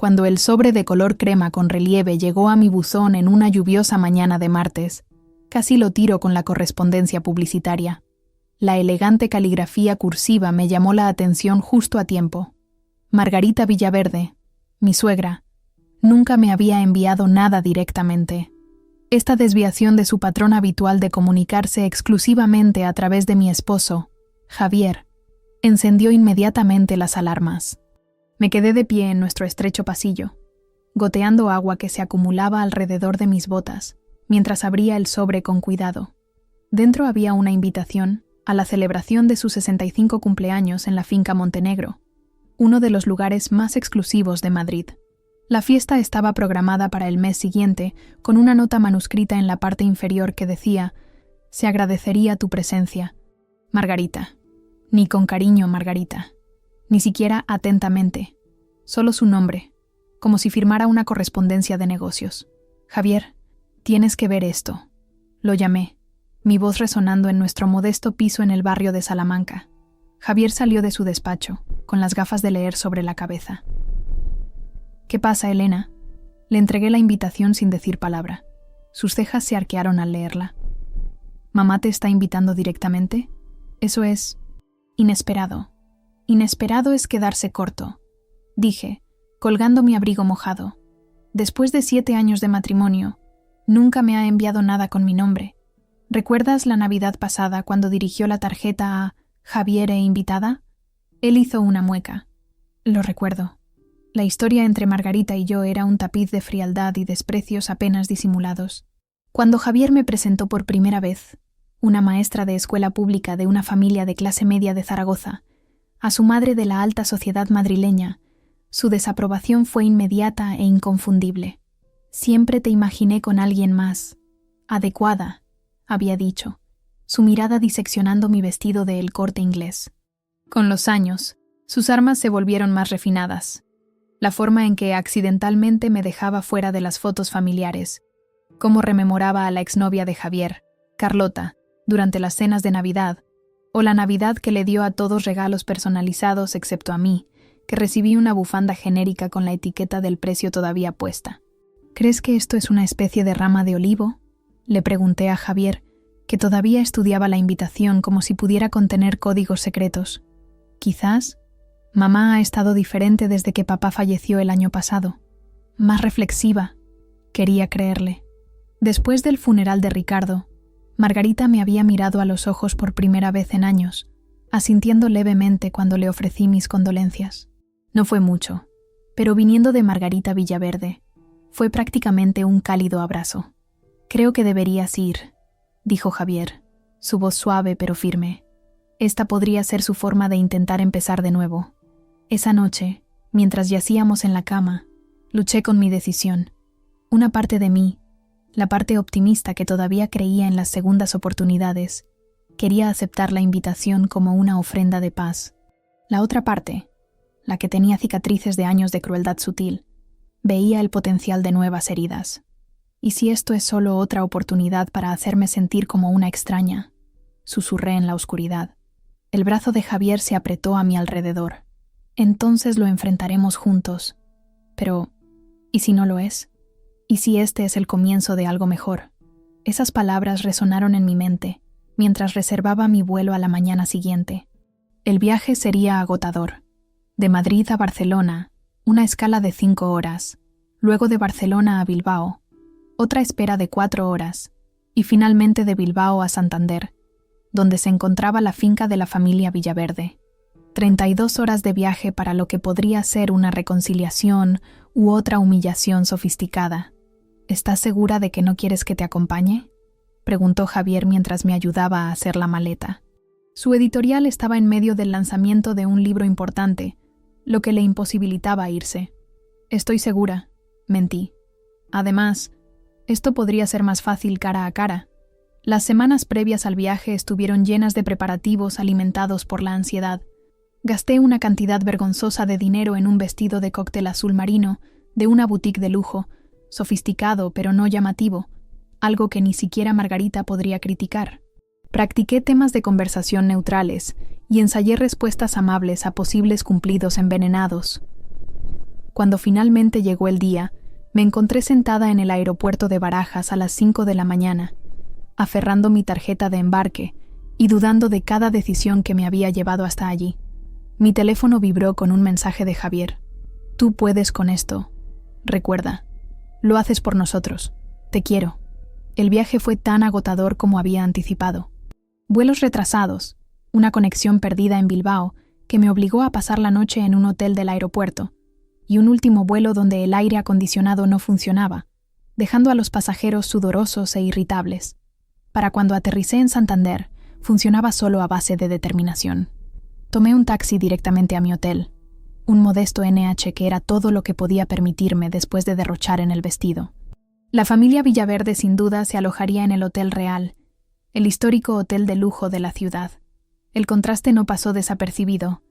Cuando el sobre de color crema con relieve llegó a mi buzón en una lluviosa mañana de martes, casi lo tiro con la correspondencia publicitaria. La elegante caligrafía cursiva me llamó la atención justo a tiempo. Margarita Villaverde, mi suegra, nunca me había enviado nada directamente. Esta desviación de su patrón habitual de comunicarse exclusivamente a través de mi esposo, Javier, encendió inmediatamente las alarmas. Me quedé de pie en nuestro estrecho pasillo, goteando agua que se acumulaba alrededor de mis botas, mientras abría el sobre con cuidado. Dentro había una invitación a la celebración de su 65 cumpleaños en la finca Montenegro, uno de los lugares más exclusivos de Madrid. La fiesta estaba programada para el mes siguiente, con una nota manuscrita en la parte inferior que decía: «Se agradecería tu presencia, Margarita». Ni con cariño, Margarita. Ni siquiera atentamente. Solo su nombre, como si firmara una correspondencia de negocios. «Javier, tienes que ver esto». Lo llamé, mi voz resonando en nuestro modesto piso en el barrio de Salamanca. Javier salió de su despacho, con las gafas de leer sobre la cabeza. «¿Qué pasa, Elena?». Le entregué la invitación sin decir palabra. Sus cejas se arquearon al leerla. «¿Mamá te está invitando directamente? Eso es inesperado». «Inesperado es quedarse corto», dije, colgando mi abrigo mojado. «Después de 7 años de matrimonio, nunca me ha enviado nada con mi nombre. ¿Recuerdas la Navidad pasada cuando dirigió la tarjeta a Javier e invitada?». Él hizo una mueca. «Lo recuerdo». La historia entre Margarita y yo era un tapiz de frialdad y desprecios apenas disimulados. Cuando Javier me presentó por primera vez, una maestra de escuela pública de una familia de clase media de Zaragoza, a su madre de la alta sociedad madrileña, su desaprobación fue inmediata e inconfundible. «Siempre te imaginé con alguien más adecuada», había dicho, su mirada diseccionando mi vestido de El Corte Inglés. Con los años, sus armas se volvieron más refinadas. La forma en que accidentalmente me dejaba fuera de las fotos familiares, cómo rememoraba a la exnovia de Javier, Carlota, durante las cenas de Navidad, o la Navidad que le dio a todos regalos personalizados excepto a mí, que recibí una bufanda genérica con la etiqueta del precio todavía puesta. «¿Crees que esto es una especie de rama de olivo?», le pregunté a Javier, que todavía estudiaba la invitación como si pudiera contener códigos secretos. «Quizás. Mamá ha estado diferente desde que papá falleció el año pasado. Más reflexiva». Quería creerle. Después del funeral de Ricardo, Margarita me había mirado a los ojos por primera vez en años, asintiendo levemente cuando le ofrecí mis condolencias. No fue mucho, pero viniendo de Margarita Villaverde, fue prácticamente un cálido abrazo. «Creo que deberías ir», dijo Javier, su voz suave pero firme. Esta podría ser su forma de intentar empezar de nuevo. Esa noche, mientras yacíamos en la cama, luché con mi decisión. Una parte de mí, la parte optimista que todavía creía en las segundas oportunidades, quería aceptar la invitación como una ofrenda de paz. La otra parte, la que tenía cicatrices de años de crueldad sutil, veía el potencial de nuevas heridas. «¿Y si esto es solo otra oportunidad para hacerme sentir como una extraña?», susurré en la oscuridad. El brazo de Javier se apretó a mi alrededor. «Entonces lo enfrentaremos juntos. Pero, ¿y si no lo es? ¿Y si este es el comienzo de algo mejor?». Esas palabras resonaron en mi mente, mientras reservaba mi vuelo a la mañana siguiente. El viaje sería agotador. De Madrid a Barcelona, una escala de 5 horas, luego de Barcelona a Bilbao, otra espera de 4 horas, y finalmente de Bilbao a Santander, donde se encontraba la finca de la familia Villaverde. 32 horas de viaje para lo que podría ser una reconciliación u otra humillación sofisticada. «¿Estás segura de que no quieres que te acompañe?», preguntó Javier mientras me ayudaba a hacer la maleta. Su editorial estaba en medio del lanzamiento de un libro importante, lo que le imposibilitaba irse. «Estoy segura», mentí. Además, esto podría ser más fácil cara a cara. Las semanas previas al viaje estuvieron llenas de preparativos alimentados por la ansiedad. Gasté una cantidad vergonzosa de dinero en un vestido de cóctel azul marino de una boutique de lujo, sofisticado pero no llamativo, algo que ni siquiera Margarita podría criticar. Practiqué temas de conversación neutrales y ensayé respuestas amables a posibles cumplidos envenenados. Cuando finalmente llegó el día, me encontré sentada en el aeropuerto de Barajas a las 5 de la mañana, aferrando mi tarjeta de embarque y dudando de cada decisión que me había llevado hasta allí. Mi teléfono vibró con un mensaje de Javier. Tú puedes con esto. Recuerda, lo haces por nosotros. Te quiero. El viaje fue tan agotador como había anticipado. Vuelos retrasados, una conexión perdida en Bilbao que me obligó a pasar la noche en un hotel del aeropuerto, y un último vuelo donde el aire acondicionado no funcionaba, dejando a los pasajeros sudorosos e irritables. Para cuando aterricé en Santander, funcionaba solo a base de determinación. Tomé un taxi directamente a mi hotel, un modesto NH que era todo lo que podía permitirme después de derrochar en el vestido. La familia Villaverde sin duda se alojaría en el Hotel Real, el histórico hotel de lujo de la ciudad. El contraste no pasó desapercibido.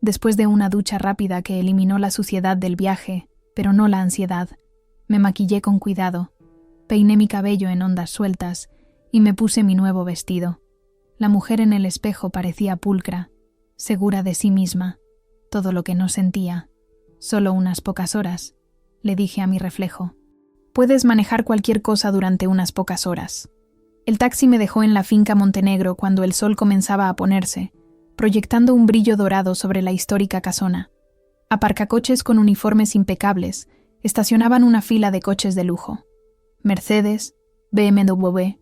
Después de una ducha rápida que eliminó la suciedad del viaje, pero no la ansiedad, me maquillé con cuidado, peiné mi cabello en ondas sueltas y me puse mi nuevo vestido. La mujer en el espejo parecía pulcra, segura de sí misma, todo lo que no sentía. Solo unas pocas horas, le dije a mi reflejo. Puedes manejar cualquier cosa durante unas pocas horas. El taxi me dejó en la finca Montenegro cuando el sol comenzaba a ponerse, proyectando un brillo dorado sobre la histórica casona. Aparcacoches con uniformes impecables estacionaban una fila de coches de lujo. Mercedes, BMW,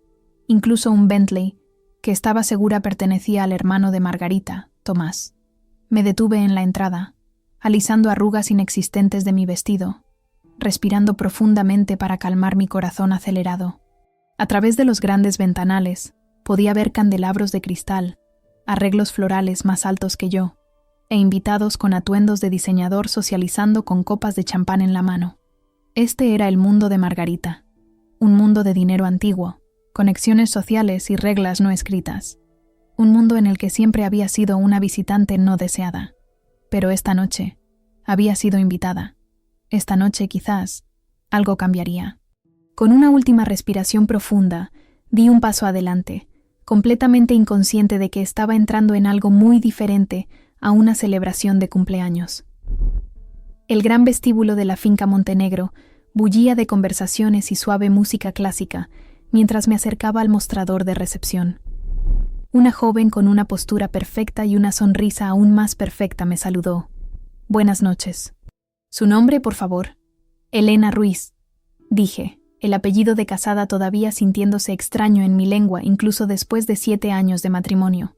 incluso un Bentley, que estaba segura pertenecía al hermano de Margarita, Tomás. Me detuve en la entrada, alisando arrugas inexistentes de mi vestido, respirando profundamente para calmar mi corazón acelerado. A través de los grandes ventanales podía ver candelabros de cristal, arreglos florales más altos que yo, e invitados con atuendos de diseñador socializando con copas de champán en la mano. Este era el mundo de Margarita, un mundo de dinero antiguo, conexiones sociales y reglas no escritas, un mundo en el que siempre había sido una visitante no deseada. Pero esta noche había sido invitada. Esta noche, quizás, algo cambiaría. Con una última respiración profunda, di un paso adelante, completamente inconsciente de que estaba entrando en algo muy diferente a una celebración de cumpleaños. El gran vestíbulo de la finca Montenegro bullía de conversaciones y suave música clásica mientras me acercaba al mostrador de recepción. Una joven con una postura perfecta y una sonrisa aún más perfecta me saludó. Buenas noches. ¿Su nombre, por favor? Elena Ruiz, dije, el apellido de casada todavía sintiéndose extraño en mi lengua incluso después de 7 años de matrimonio.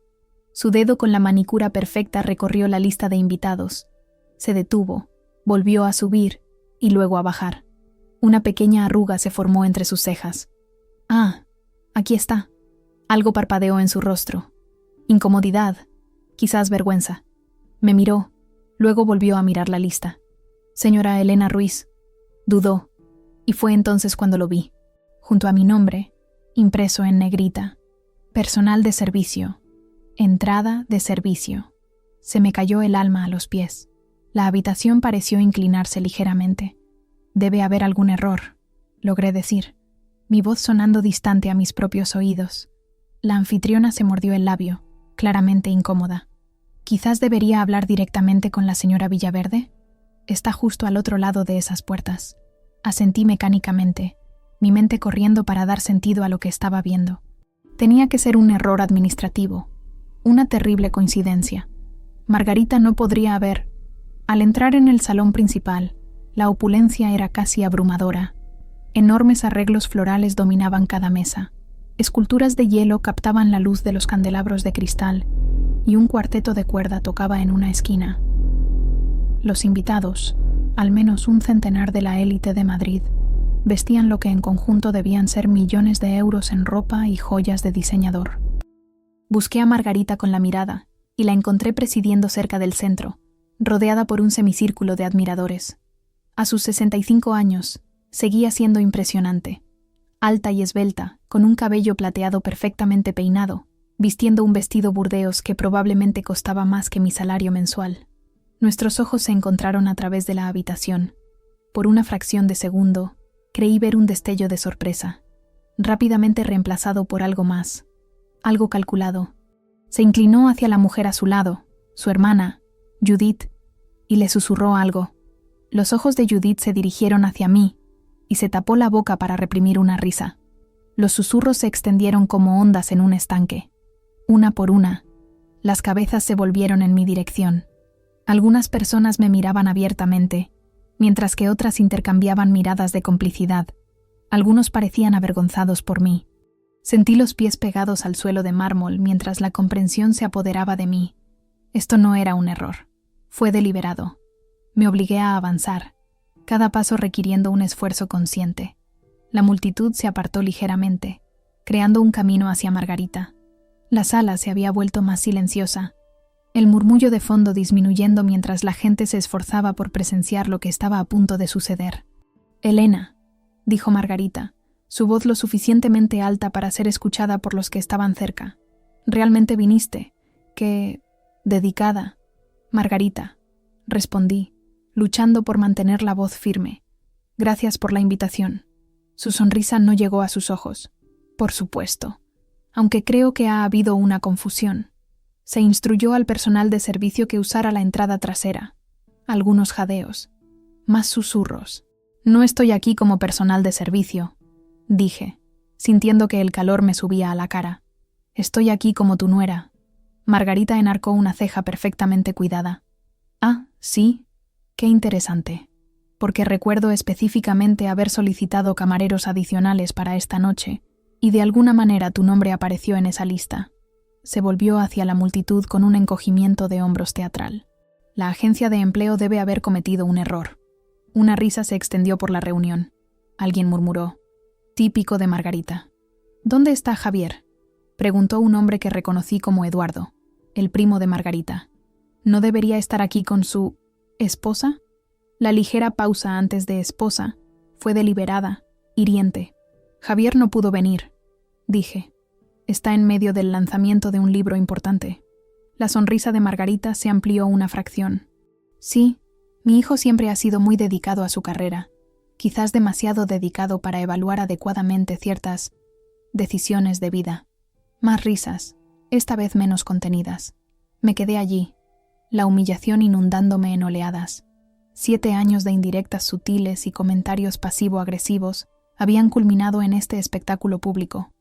Su dedo con la manicura perfecta recorrió la lista de invitados. Se detuvo, volvió a subir y luego a bajar. Una pequeña arruga se formó entre sus cejas. Ah, aquí está. Algo parpadeó en su rostro. Incomodidad, quizás vergüenza. Me miró, luego volvió a mirar la lista. Señora Elena Ruiz, dudó, y fue entonces cuando lo vi, junto a mi nombre, impreso en negrita. Personal de servicio. Entrada de servicio. Se me cayó el alma a los pies. La habitación pareció inclinarse ligeramente. Debe haber algún error, logré decir, mi voz sonando distante a mis propios oídos. La anfitriona se mordió el labio, claramente incómoda. Quizás debería hablar directamente con la señora Villaverde. Está justo al otro lado de esas puertas. Asentí mecánicamente, mi mente corriendo para dar sentido a lo que estaba viendo. Tenía que ser un error administrativo, una terrible coincidencia. Margarita no podría haber. Al entrar en el salón principal, la opulencia era casi abrumadora. Enormes arreglos florales dominaban cada mesa. Esculturas de hielo captaban la luz de los candelabros de cristal y un cuarteto de cuerda tocaba en una esquina. Los invitados, al menos un centenar de la élite de Madrid, vestían lo que en conjunto debían ser millones de euros en ropa y joyas de diseñador. Busqué a Margarita con la mirada y la encontré presidiendo cerca del centro, rodeada por un semicírculo de admiradores. A sus 65 años, seguía siendo impresionante. Alta y esbelta, con un cabello plateado perfectamente peinado, vistiendo un vestido burdeos que probablemente costaba más que mi salario mensual. Nuestros ojos se encontraron a través de la habitación. Por una fracción de segundo, creí ver un destello de sorpresa, rápidamente reemplazado por algo más, algo calculado. Se inclinó hacia la mujer a su lado, su hermana, Judith, y le susurró algo. Los ojos de Judith se dirigieron hacia mí y se tapó la boca para reprimir una risa. Los susurros se extendieron como ondas en un estanque. Una por una, las cabezas se volvieron en mi dirección. Algunas personas me miraban abiertamente, mientras que otras intercambiaban miradas de complicidad. Algunos parecían avergonzados por mí. Sentí los pies pegados al suelo de mármol mientras la comprensión se apoderaba de mí. Esto no era un error. Fue deliberado. Me obligué a avanzar, cada paso requiriendo un esfuerzo consciente. La multitud se apartó ligeramente, creando un camino hacia Margarita. La sala se había vuelto más silenciosa, el murmullo de fondo disminuyendo mientras la gente se esforzaba por presenciar lo que estaba a punto de suceder. «Elena», dijo Margarita, su voz lo suficientemente alta para ser escuchada por los que estaban cerca. «¿Realmente viniste? ¿Qué? Dedicada». «Margarita», respondí, luchando por mantener la voz firme. «Gracias por la invitación». Su sonrisa no llegó a sus ojos. «Por supuesto. Aunque creo que ha habido una confusión». Se instruyó al personal de servicio que usara la entrada trasera. Algunos jadeos. Más susurros. «No estoy aquí como personal de servicio», dije, sintiendo que el calor me subía a la cara. «Estoy aquí como tu nuera». Margarita enarcó una ceja perfectamente cuidada. «Ah, sí. Qué interesante. Porque recuerdo específicamente haber solicitado camareros adicionales para esta noche, y de alguna manera tu nombre apareció en esa lista». Se volvió hacia la multitud con un encogimiento de hombros teatral. La agencia de empleo debe haber cometido un error. Una risa se extendió por la reunión. Alguien murmuró. Típico de Margarita. «¿Dónde está Javier?», preguntó un hombre que reconocí como Eduardo, el primo de Margarita. «¿No debería estar aquí con su esposa?». La ligera pausa antes de esposa fue deliberada, hiriente. «Javier no pudo venir», dije. «Está en medio del lanzamiento de un libro importante». La sonrisa de Margarita se amplió una fracción. «Sí, mi hijo siempre ha sido muy dedicado a su carrera, quizás demasiado dedicado para evaluar adecuadamente ciertas decisiones de vida». Más risas, esta vez menos contenidas. Me quedé allí, la humillación inundándome en oleadas. 7 años de indirectas sutiles y comentarios pasivo-agresivos habían culminado en este espectáculo público.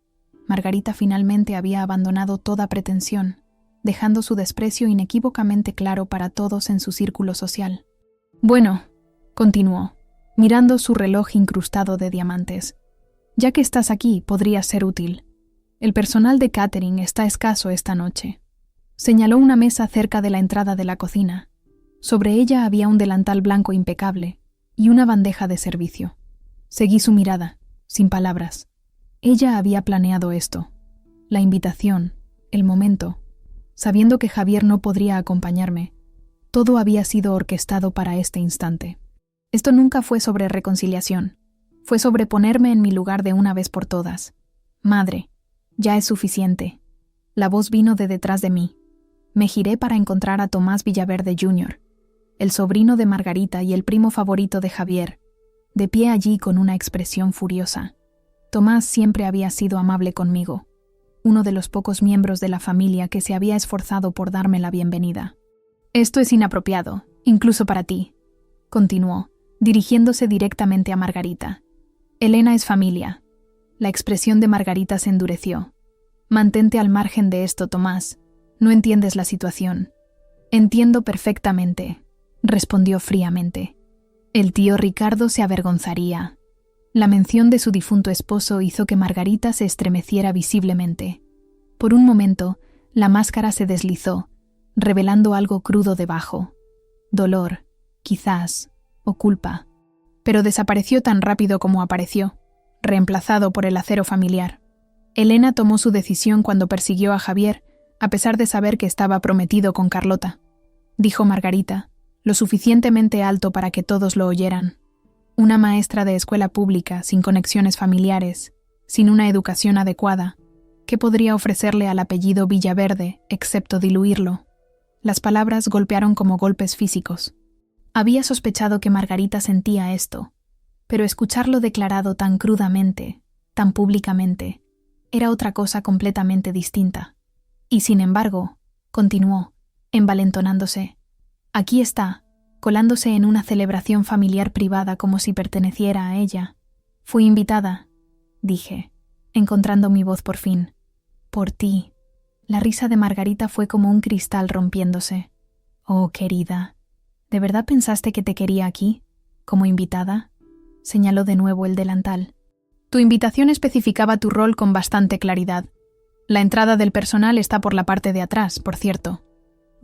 Margarita finalmente había abandonado toda pretensión, dejando su desprecio inequívocamente claro para todos en su círculo social. «Bueno», continuó, mirando su reloj incrustado de diamantes, «ya que estás aquí, podría ser útil. El personal de catering está escaso esta noche». Señaló una mesa cerca de la entrada de la cocina. Sobre ella había un delantal blanco impecable y una bandeja de servicio. Seguí su mirada, sin palabras. Ella había planeado esto, la invitación, el momento. Sabiendo que Javier no podría acompañarme, todo había sido orquestado para este instante. Esto nunca fue sobre reconciliación, fue sobre ponerme en mi lugar de una vez por todas. «Madre, ya es suficiente». La voz vino de detrás de mí. Me giré para encontrar a Tomás Villaverde Jr., el sobrino de Margarita y el primo favorito de Javier, de pie allí con una expresión furiosa. Tomás siempre había sido amable conmigo, uno de los pocos miembros de la familia que se había esforzado por darme la bienvenida. «Esto es inapropiado, incluso para ti», continuó, dirigiéndose directamente a Margarita. «Elena es familia». La expresión de Margarita se endureció. «Mantente al margen de esto, Tomás. No entiendes la situación». «Entiendo perfectamente», respondió fríamente. «El tío Ricardo se avergonzaría». La mención de su difunto esposo hizo que Margarita se estremeciera visiblemente. Por un momento, la máscara se deslizó, revelando algo crudo debajo. Dolor, quizás, o culpa. Pero desapareció tan rápido como apareció, reemplazado por el acero familiar. Elena tomó su decisión cuando persiguió a Javier, a pesar de saber que estaba prometido con Carlota. Dijo Margarita, lo suficientemente alto para que todos lo oyeran. Una maestra de escuela pública, sin conexiones familiares, sin una educación adecuada, ¿qué podría ofrecerle al apellido Villaverde, excepto diluirlo? Las palabras golpearon como golpes físicos. Había sospechado que Margarita sentía esto, pero escucharlo declarado tan crudamente, tan públicamente, era otra cosa completamente distinta. Y sin embargo, continuó, envalentonándose, «Aquí está, colándose en una celebración familiar privada como si perteneciera a ella. Fui invitada, dije, encontrando mi voz por fin. Por ti. La risa de Margarita fue como un cristal rompiéndose. Oh, querida, ¿de verdad pensaste que te quería aquí, como invitada? Señaló de nuevo el delantal. Tu invitación especificaba tu rol con bastante claridad. La entrada del personal está por la parte de atrás, por cierto.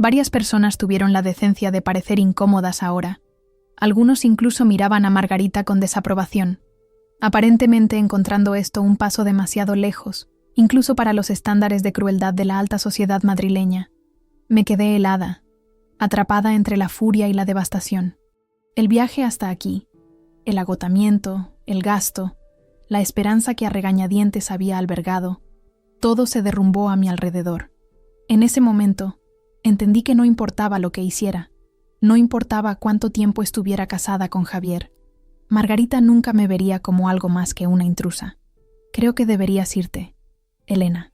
Varias personas tuvieron la decencia de parecer incómodas ahora. Algunos incluso miraban a Margarita con desaprobación, aparentemente encontrando esto un paso demasiado lejos, incluso para los estándares de crueldad de la alta sociedad madrileña. Me quedé helada, atrapada entre la furia y la devastación. El viaje hasta aquí, el agotamiento, el gasto, la esperanza que a regañadientes había albergado, todo se derrumbó a mi alrededor. En ese momento, entendí que no importaba lo que hiciera, no importaba cuánto tiempo estuviera casada con Javier. Margarita nunca me vería como algo más que una intrusa. Creo que deberías irte, Elena,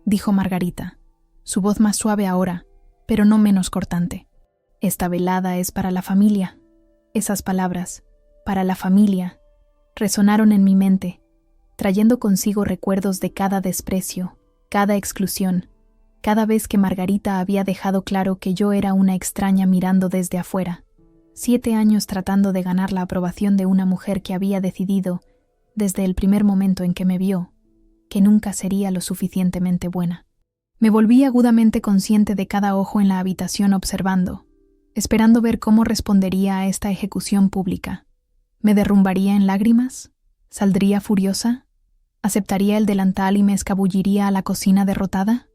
dijo Margarita, su voz más suave ahora, pero no menos cortante. Esta velada es para la familia. Esas palabras, para la familia, resonaron en mi mente, trayendo consigo recuerdos de cada desprecio, cada exclusión, cada vez que Margarita había dejado claro que yo era una extraña mirando desde afuera. 7 años tratando de ganar la aprobación de una mujer que había decidido, desde el primer momento en que me vio, que nunca sería lo suficientemente buena. Me volví agudamente consciente de cada ojo en la habitación observando, esperando ver cómo respondería a esta ejecución pública. ¿Me derrumbaría en lágrimas? ¿Saldría furiosa? ¿Aceptaría el delantal y me escabulliría a la cocina derrotada?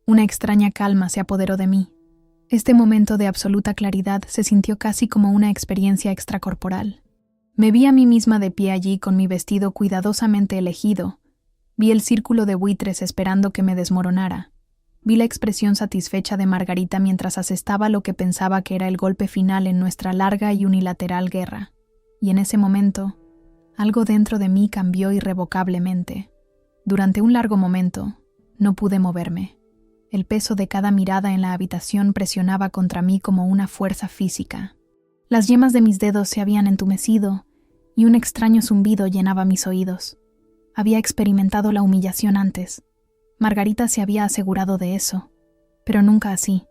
Una extraña calma se apoderó de mí. Este momento de absoluta claridad se sintió casi como una experiencia extracorporal. Me vi a mí misma de pie allí con mi vestido cuidadosamente elegido. Vi el círculo de buitres esperando que me desmoronara. Vi la expresión satisfecha de Margarita mientras asestaba lo que pensaba que era el golpe final en nuestra larga y unilateral guerra. Y en ese momento, algo dentro de mí cambió irrevocablemente. Durante un largo momento, no pude moverme. El peso de cada mirada en la habitación presionaba contra mí como una fuerza física. Las yemas de mis dedos se habían entumecido y un extraño zumbido llenaba mis oídos. Había experimentado la humillación antes. Margarita se había asegurado de eso, pero nunca así,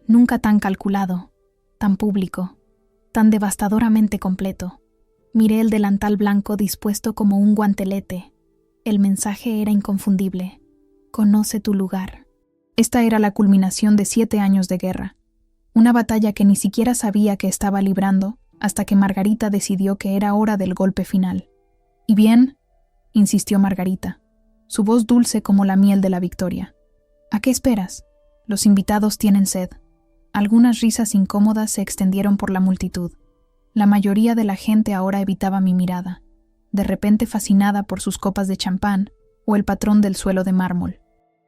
nunca tan calculado, tan público, tan devastadoramente completo. Miré el delantal blanco dispuesto como un guantelete. El mensaje era inconfundible. Conoce tu lugar. Esta era la culminación de 7 años de guerra, una batalla que ni siquiera sabía que estaba librando hasta que Margarita decidió que era hora del golpe final. «¿Y bien?», insistió Margarita, su voz dulce como la miel de la victoria. «¿A qué esperas? Los invitados tienen sed». Algunas risas incómodas se extendieron por la multitud. La mayoría de la gente ahora evitaba mi mirada, de repente fascinada por sus copas de champán o el patrón del suelo de mármol.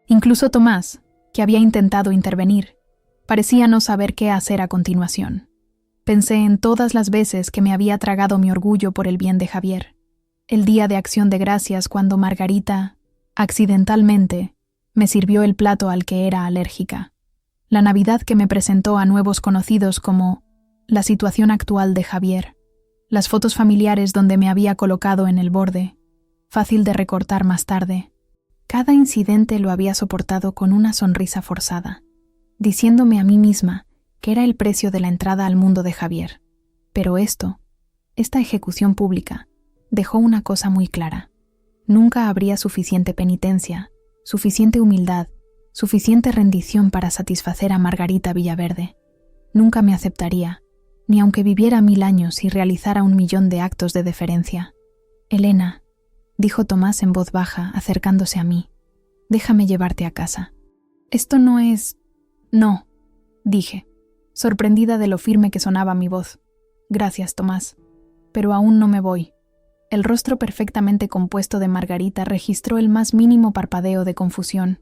Incluso Tomás, que había intentado intervenir, parecía no saber qué hacer a continuación. Pensé en todas las veces que me había tragado mi orgullo por el bien de Javier. El día de Acción de Gracias cuando Margarita, accidentalmente, me sirvió el plato al que era alérgica. La Navidad que me presentó a nuevos conocidos como la situación actual de Javier. Las fotos familiares donde me había colocado en el borde, fácil de recortar más tarde. Cada incidente lo había soportado con una sonrisa forzada, diciéndome a mí misma que era el precio de la entrada al mundo de Javier. Pero esta ejecución pública, dejó una cosa muy clara. Nunca habría suficiente penitencia, suficiente humildad, suficiente rendición para satisfacer a Margarita Villaverde. Nunca me aceptaría, ni aunque viviera 1000 años y realizara 1.000.000 de actos de deferencia. «Elena», dijo Tomás en voz baja, acercándose a mí, «déjame llevarte a casa». «Esto no es...». «No», dije, sorprendida de lo firme que sonaba mi voz. «Gracias, Tomás, pero aún no me voy». El rostro perfectamente compuesto de Margarita registró el más mínimo parpadeo de confusión.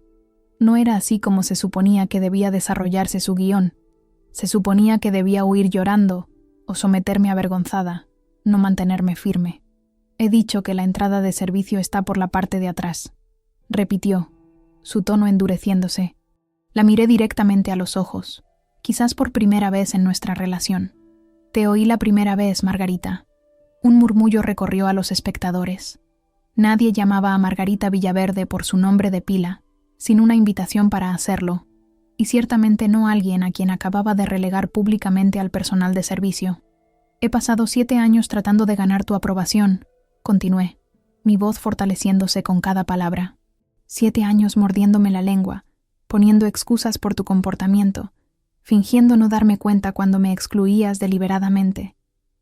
No era así como se suponía que debía desarrollarse su guión. Se suponía que debía huir llorando o someterme avergonzada, no mantenerme firme. «He dicho que la entrada de servicio está por la parte de atrás», repitió, su tono endureciéndose. La miré directamente a los ojos, quizás por primera vez en nuestra relación. Te oí la primera vez, Margarita. Un murmullo recorrió a los espectadores. Nadie llamaba a Margarita Villaverde por su nombre de pila, sin una invitación para hacerlo, y ciertamente no alguien a quien acababa de relegar públicamente al personal de servicio. He pasado 7 años tratando de ganar tu aprobación, continué, mi voz fortaleciéndose con cada palabra. 7 años mordiéndome la lengua, poniendo excusas por tu comportamiento, fingiendo no darme cuenta cuando me excluías deliberadamente.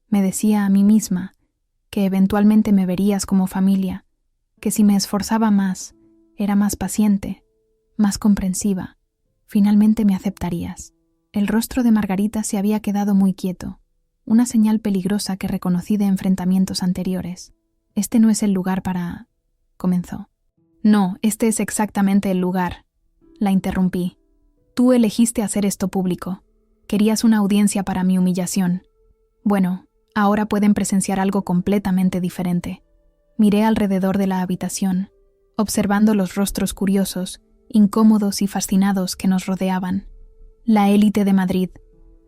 Me decía a mí misma que eventualmente me verías como familia, que si me esforzaba más, era más paciente, más comprensiva, finalmente me aceptarías. El rostro de Margarita se había quedado muy quieto, una señal peligrosa que reconocí de enfrentamientos anteriores. Este no es el lugar para... comenzó. No, este es exactamente el lugar. La interrumpí. Tú elegiste hacer esto público. Querías una audiencia para mi humillación. Bueno, ahora pueden presenciar algo completamente diferente. Miré alrededor de la habitación, observando los rostros curiosos, incómodos y fascinados que nos rodeaban. La élite de Madrid,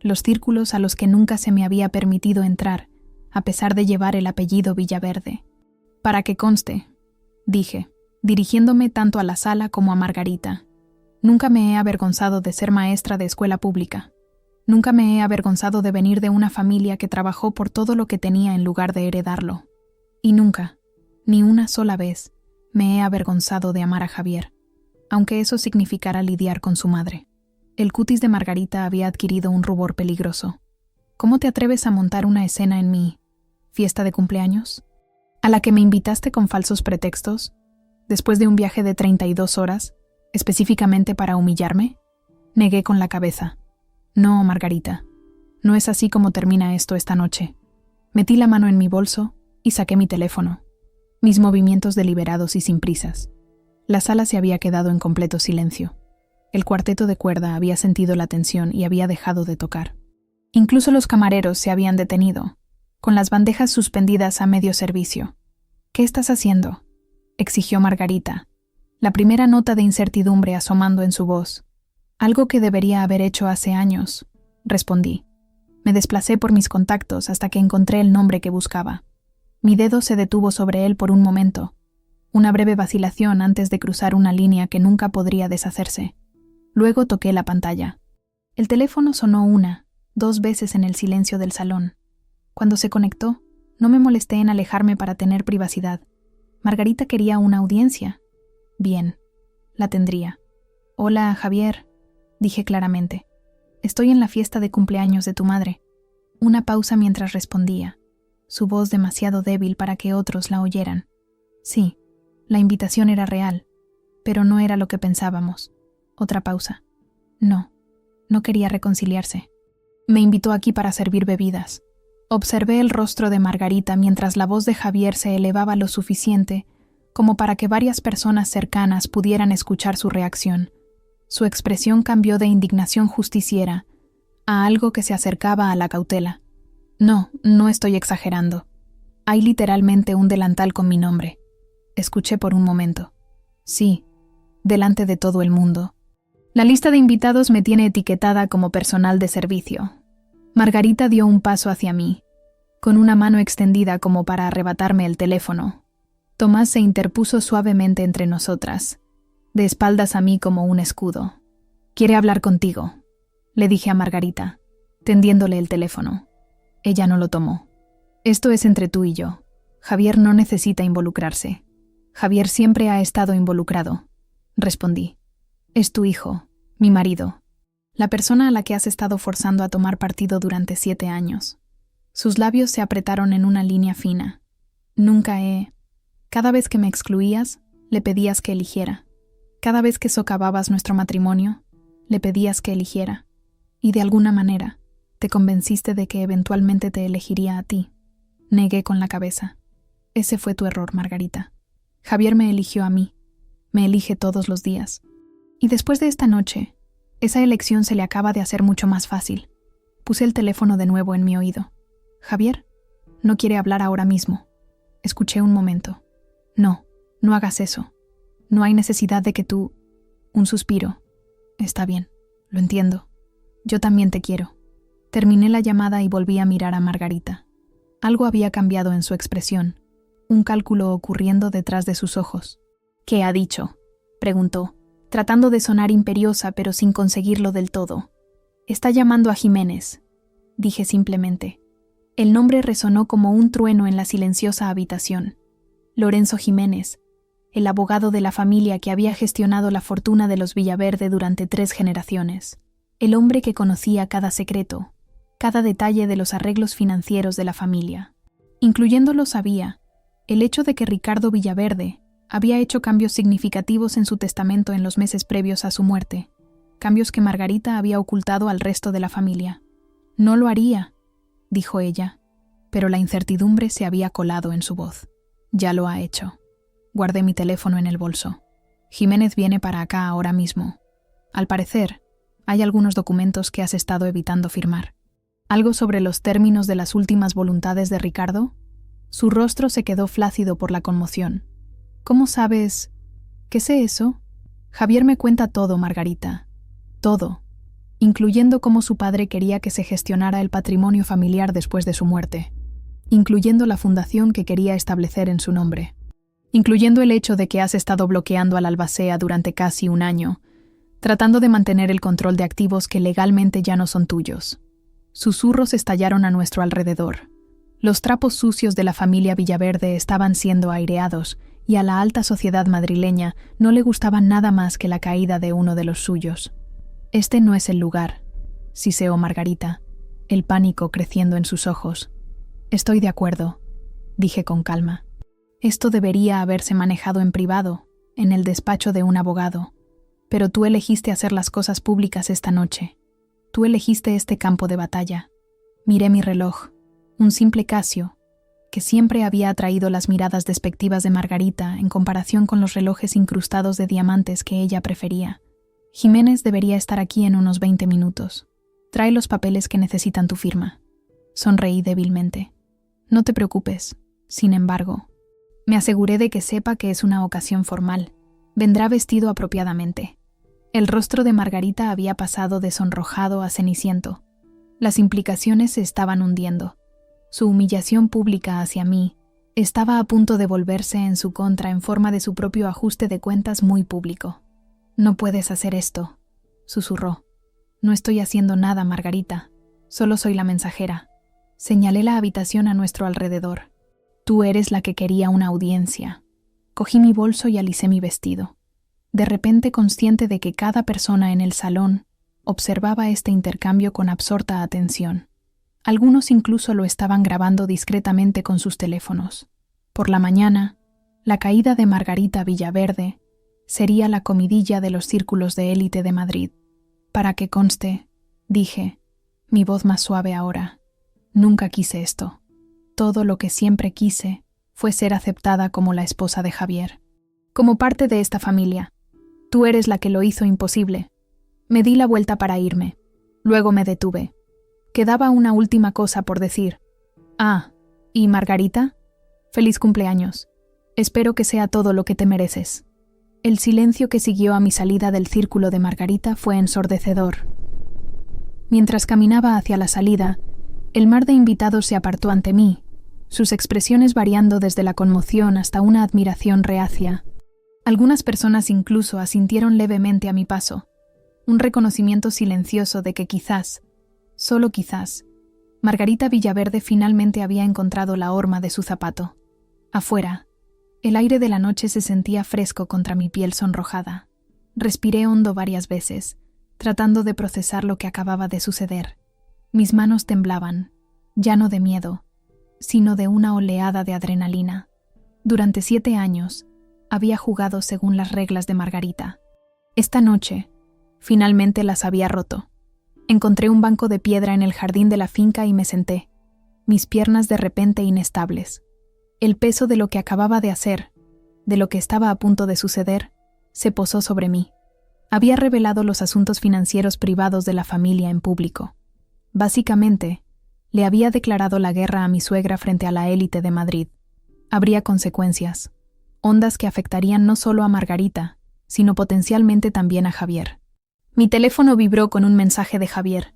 los círculos a los que nunca se me había permitido entrar, a pesar de llevar el apellido Villaverde. Para que conste, dije, dirigiéndome tanto a la sala como a Margarita. Nunca me he avergonzado de ser maestra de escuela pública. Nunca me he avergonzado de venir de una familia que trabajó por todo lo que tenía en lugar de heredarlo. Y nunca, ni una sola vez, me he avergonzado de amar a Javier, aunque eso significara lidiar con su madre. El cutis de Margarita había adquirido un rubor peligroso. ¿Cómo te atreves a montar una escena en mi fiesta de cumpleaños? ¿A la que me invitaste con falsos pretextos, después de un viaje de 32 horas, específicamente para humillarme? Negué con la cabeza. No, Margarita, no es así como termina esto esta noche. Metí la mano en mi bolso y saqué mi teléfono. Mis movimientos deliberados y sin prisas. La sala se había quedado en completo silencio. El cuarteto de cuerda había sentido la tensión y había dejado de tocar. Incluso los camareros se habían detenido, con las bandejas suspendidas a medio servicio. ¿Qué estás haciendo?, exigió Margarita, la primera nota de incertidumbre asomando en su voz. Algo que debería haber hecho hace años, respondí. Me desplacé por mis contactos hasta que encontré el nombre que buscaba. Mi dedo se detuvo sobre él por un momento, una breve vacilación antes de cruzar una línea que nunca podría deshacerse. Luego toqué la pantalla. El teléfono sonó 1, 2 veces en el silencio del salón. Cuando se conectó, no me molesté en alejarme para tener privacidad. Margarita quería una audiencia. Bien, la tendría. Hola, Javier, dije claramente. Estoy en la fiesta de cumpleaños de tu madre. Una pausa mientras respondía, su voz demasiado débil para que otros la oyeran. Sí, la invitación era real, pero no era lo que pensábamos. Otra pausa. No quería reconciliarse. Me invitó aquí para servir bebidas. Observé el rostro de Margarita mientras la voz de Javier se elevaba lo suficiente como para que varias personas cercanas pudieran escuchar su reacción. Su expresión cambió de indignación justiciera a algo que se acercaba a la cautela. No estoy exagerando. Hay literalmente un delantal con mi nombre. Escuché por un momento. Sí, delante de todo el mundo. La lista de invitados me tiene etiquetada como personal de servicio. Margarita dio un paso hacia mí, con una mano extendida como para arrebatarme el teléfono. Tomás se interpuso suavemente entre nosotras, de espaldas a mí como un escudo. «Quiere hablar contigo», le dije a Margarita, tendiéndole el teléfono. Ella no lo tomó. «Esto es entre tú y yo. Javier no necesita involucrarse. Javier siempre ha estado involucrado», respondí. «Es tu hijo, mi marido, la persona a la que has estado forzando a tomar partido durante 7 años». Sus labios se apretaron en una línea fina. Cada vez que me excluías, le pedías que eligiera. Cada vez que socavabas nuestro matrimonio, le pedías que eligiera. Y de alguna manera, te convenciste de que eventualmente te elegiría a ti. Negué con la cabeza. Ese fue tu error, Margarita. Javier me eligió a mí. Me elige todos los días. Y después de esta noche, esa elección se le acaba de hacer mucho más fácil. Puse el teléfono de nuevo en mi oído. «Javier, no quiere hablar ahora mismo». Escuché un momento. No hagas eso. No hay necesidad de que tú... Un suspiro. «Está bien, lo entiendo. Yo también te quiero». Terminé la llamada y volví a mirar a Margarita. Algo había cambiado en su expresión, un cálculo ocurriendo detrás de sus ojos. «¿Qué ha dicho?», preguntó, tratando de sonar imperiosa pero sin conseguirlo del todo. «Está llamando a Jiménez», dije simplemente. El nombre resonó como un trueno en la silenciosa habitación. Lorenzo Jiménez, el abogado de la familia que había gestionado la fortuna de los Villaverde durante 3 generaciones. El hombre que conocía cada secreto, cada detalle de los arreglos financieros de la familia. Incluyéndolo sabía el hecho de que Ricardo Villaverde había hecho cambios significativos en su testamento en los meses previos a su muerte, cambios que Margarita había ocultado al resto de la familia. «No lo haría», dijo ella, pero la incertidumbre se había colado en su voz. «Ya lo ha hecho». Guardé mi teléfono en el bolso. «Jiménez viene para acá ahora mismo. Al parecer, hay algunos documentos que has estado evitando firmar». ¿Algo sobre los términos de las últimas voluntades de Ricardo? Su rostro se quedó flácido por la conmoción. «¿Cómo sabes? ¿Qué sé eso?» «Javier me cuenta todo, Margarita. Todo. Incluyendo cómo su padre quería que se gestionara el patrimonio familiar después de su muerte. Incluyendo la fundación que quería establecer en su nombre. Incluyendo el hecho de que has estado bloqueando al Albacea durante casi un año, tratando de mantener el control de activos que legalmente ya no son tuyos». Susurros estallaron a nuestro alrededor. Los trapos sucios de la familia Villaverde estaban siendo aireados y a la alta sociedad madrileña no le gustaba nada más que la caída de uno de los suyos. «Este no es el lugar», siseó Margarita, el pánico creciendo en sus ojos. «Estoy de acuerdo», dije con calma. «Esto debería haberse manejado en privado, en el despacho de un abogado. Pero tú elegiste hacer las cosas públicas esta noche. Tú elegiste este campo de batalla». Miré mi reloj, un simple Casio, que siempre había atraído las miradas despectivas de Margarita en comparación con los relojes incrustados de diamantes que ella prefería. «Jiménez debería estar aquí en unos 20 minutos. Trae los papeles que necesitan tu firma». Sonreí débilmente. «No te preocupes. Sin embargo, me aseguré de que sepa que es una ocasión formal. Vendrá vestido apropiadamente». El rostro de Margarita había pasado de sonrojado a ceniciento. Las implicaciones se estaban hundiendo. Su humillación pública hacia mí estaba a punto de volverse en su contra en forma de su propio ajuste de cuentas muy público. «No puedes hacer esto», susurró. «No estoy haciendo nada, Margarita. Solo soy la mensajera». Señalé la habitación a nuestro alrededor. «Tú eres la que quería una audiencia». Cogí mi bolso y alicé mi vestido. De repente consciente de que cada persona en el salón observaba este intercambio con absorta atención. Algunos incluso lo estaban grabando discretamente con sus teléfonos. Por la mañana, la caída de Margarita Villaverde sería la comidilla de los círculos de élite de Madrid. «Para que conste», dije, mi voz más suave ahora, «nunca quise esto. Todo lo que siempre quise fue ser aceptada como la esposa de Javier. Como parte de esta familia. Tú eres la que lo hizo imposible». Me di la vuelta para irme. Luego me detuve. Quedaba una última cosa por decir. «Ah, ¿y Margarita? Feliz cumpleaños. Espero que sea todo lo que te mereces». El silencio que siguió a mi salida del círculo de Margarita fue ensordecedor. Mientras caminaba hacia la salida, el mar de invitados se apartó ante mí, sus expresiones variando desde la conmoción hasta una admiración reacia. Algunas personas incluso asintieron levemente a mi paso, un reconocimiento silencioso de que quizás, solo quizás, Margarita Villaverde finalmente había encontrado la horma de su zapato. Afuera, el aire de la noche se sentía fresco contra mi piel sonrojada. Respiré hondo varias veces, tratando de procesar lo que acababa de suceder. Mis manos temblaban, ya no de miedo, sino de una oleada de adrenalina. Durante 7 años, había jugado según las reglas de Margarita. Esta noche, finalmente las había roto. Encontré un banco de piedra en el jardín de la finca y me senté, mis piernas de repente inestables. El peso de lo que acababa de hacer, de lo que estaba a punto de suceder, se posó sobre mí. Había revelado los asuntos financieros privados de la familia en público. Básicamente, le había declarado la guerra a mi suegra frente a la élite de Madrid. Habría consecuencias, ondas que afectarían no solo a Margarita, sino potencialmente también a Javier. Mi teléfono vibró con un mensaje de Javier.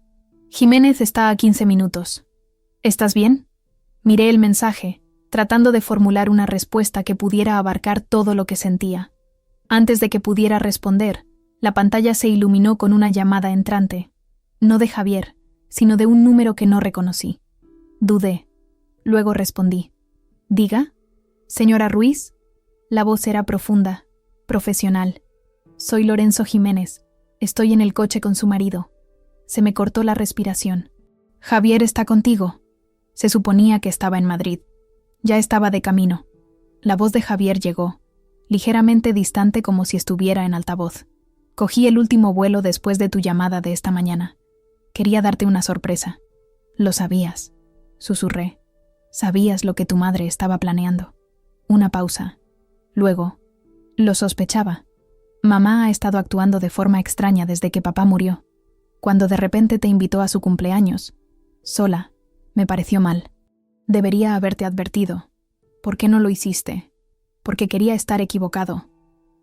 Jiménez está a 15 minutos. ¿Estás bien? Miré el mensaje, tratando de formular una respuesta que pudiera abarcar todo lo que sentía. Antes de que pudiera responder, la pantalla se iluminó con una llamada entrante. No de Javier, sino de un número que no reconocí. Dudé. Luego respondí. ¿Diga? ¿Señora Ruiz? La voz era profunda, profesional. Soy Lorenzo Jiménez. Estoy en el coche con su marido. Se me cortó la respiración. Javier está contigo. Se suponía que estaba en Madrid. Ya estaba de camino. La voz de Javier llegó, ligeramente distante como si estuviera en altavoz. Cogí el último vuelo después de tu llamada de esta mañana. Quería darte una sorpresa. Lo sabías, susurré. Sabías lo que tu madre estaba planeando. Una pausa. Luego, lo sospechaba. Mamá ha estado actuando de forma extraña desde que papá murió. Cuando de repente te invitó a su cumpleaños, sola, me pareció mal. Debería haberte advertido. ¿Por qué no lo hiciste? Porque quería estar equivocado,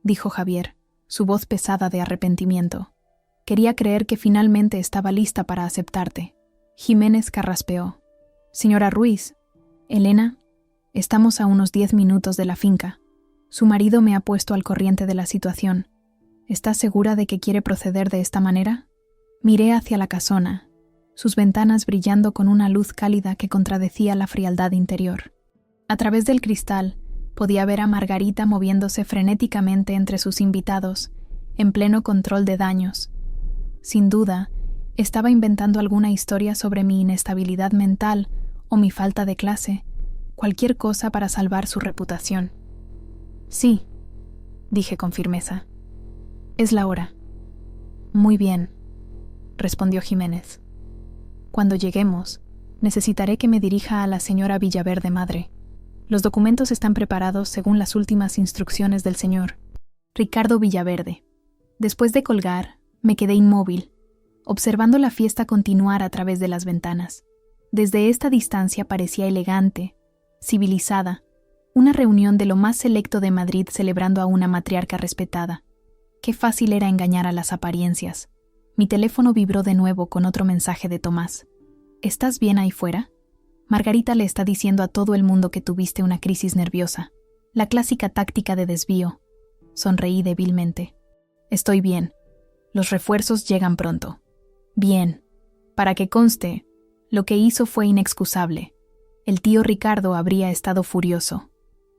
dijo Javier, su voz pesada de arrepentimiento. Quería creer que finalmente estaba lista para aceptarte. Jiménez carraspeó. Señora Ruiz, Elena, estamos a unos 10 minutos de la finca. Su marido me ha puesto al corriente de la situación. ¿Estás segura de que quiere proceder de esta manera? Miré hacia la casona, sus ventanas brillando con una luz cálida que contradecía la frialdad interior. A través del cristal podía ver a Margarita moviéndose frenéticamente entre sus invitados, en pleno control de daños. Sin duda, estaba inventando alguna historia sobre mi inestabilidad mental o mi falta de clase, cualquier cosa para salvar su reputación. Sí, dije con firmeza. Es la hora. Muy bien, respondió Jiménez. Cuando lleguemos, necesitaré que me dirija a la señora Villaverde madre. Los documentos están preparados según las últimas instrucciones del señor Ricardo Villaverde. Después de colgar, me quedé inmóvil, observando la fiesta continuar a través de las ventanas. Desde esta distancia parecía elegante, civilizada, una reunión de lo más selecto de Madrid celebrando a una matriarca respetada. Qué fácil era engañar a las apariencias. Mi teléfono vibró de nuevo con otro mensaje de Tomás. ¿Estás bien ahí fuera? Margarita le está diciendo a todo el mundo que tuviste una crisis nerviosa. La clásica táctica de desvío. Sonreí débilmente. Estoy bien. Los refuerzos llegan pronto. Bien. Para que conste, lo que hizo fue inexcusable. El tío Ricardo habría estado furioso.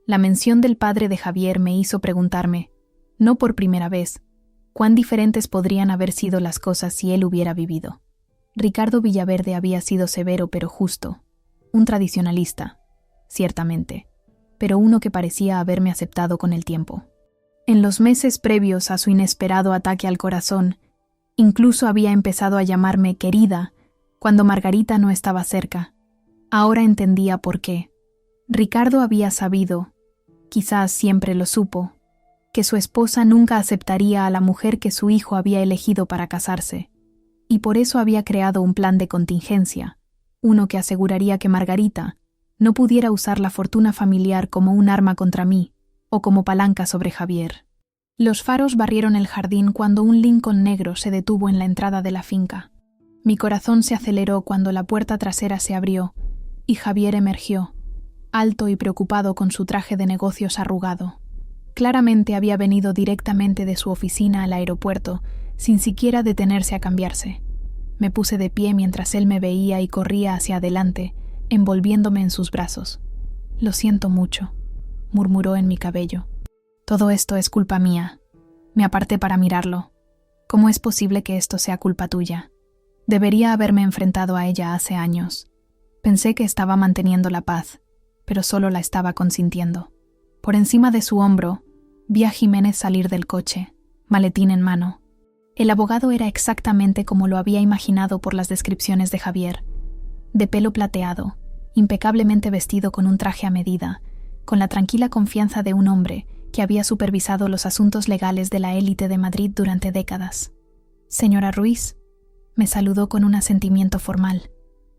La mención del padre de Javier me hizo preguntarme, no por primera vez, cuán diferentes podrían haber sido las cosas si él hubiera vivido. Ricardo Villaverde había sido severo pero justo, un tradicionalista, ciertamente, pero uno que parecía haberme aceptado con el tiempo. En los meses previos a su inesperado ataque al corazón, incluso había empezado a llamarme querida cuando Margarita no estaba cerca. Ahora entendía por qué. Ricardo había sabido, quizás siempre lo supo, que su esposa nunca aceptaría a la mujer que su hijo había elegido para casarse, y por eso había creado un plan de contingencia, uno que aseguraría que Margarita no pudiera usar la fortuna familiar como un arma contra mí o como palanca sobre Javier. Los faros barrieron el jardín cuando un Lincoln negro se detuvo en la entrada de la finca. Mi corazón se aceleró cuando la puerta trasera se abrió y Javier emergió, alto y preocupado con su traje de negocios arrugado. Claramente había venido directamente de su oficina al aeropuerto, sin siquiera detenerse a cambiarse. Me puse de pie mientras él me veía y corría hacia adelante, envolviéndome en sus brazos. «Lo siento mucho», murmuró en mi cabello. «Todo esto es culpa mía». Me aparté para mirarlo. «¿Cómo es posible que esto sea culpa tuya? Debería haberme enfrentado a ella hace años». Pensé que estaba manteniendo la paz, pero solo la estaba consintiendo. Por encima de su hombro, vi a Jiménez salir del coche, maletín en mano. El abogado era exactamente como lo había imaginado por las descripciones de Javier. De pelo plateado, impecablemente vestido con un traje a medida, con la tranquila confianza de un hombre que había supervisado los asuntos legales de la élite de Madrid durante décadas. «Señora Ruiz», me saludó con un asentimiento formal.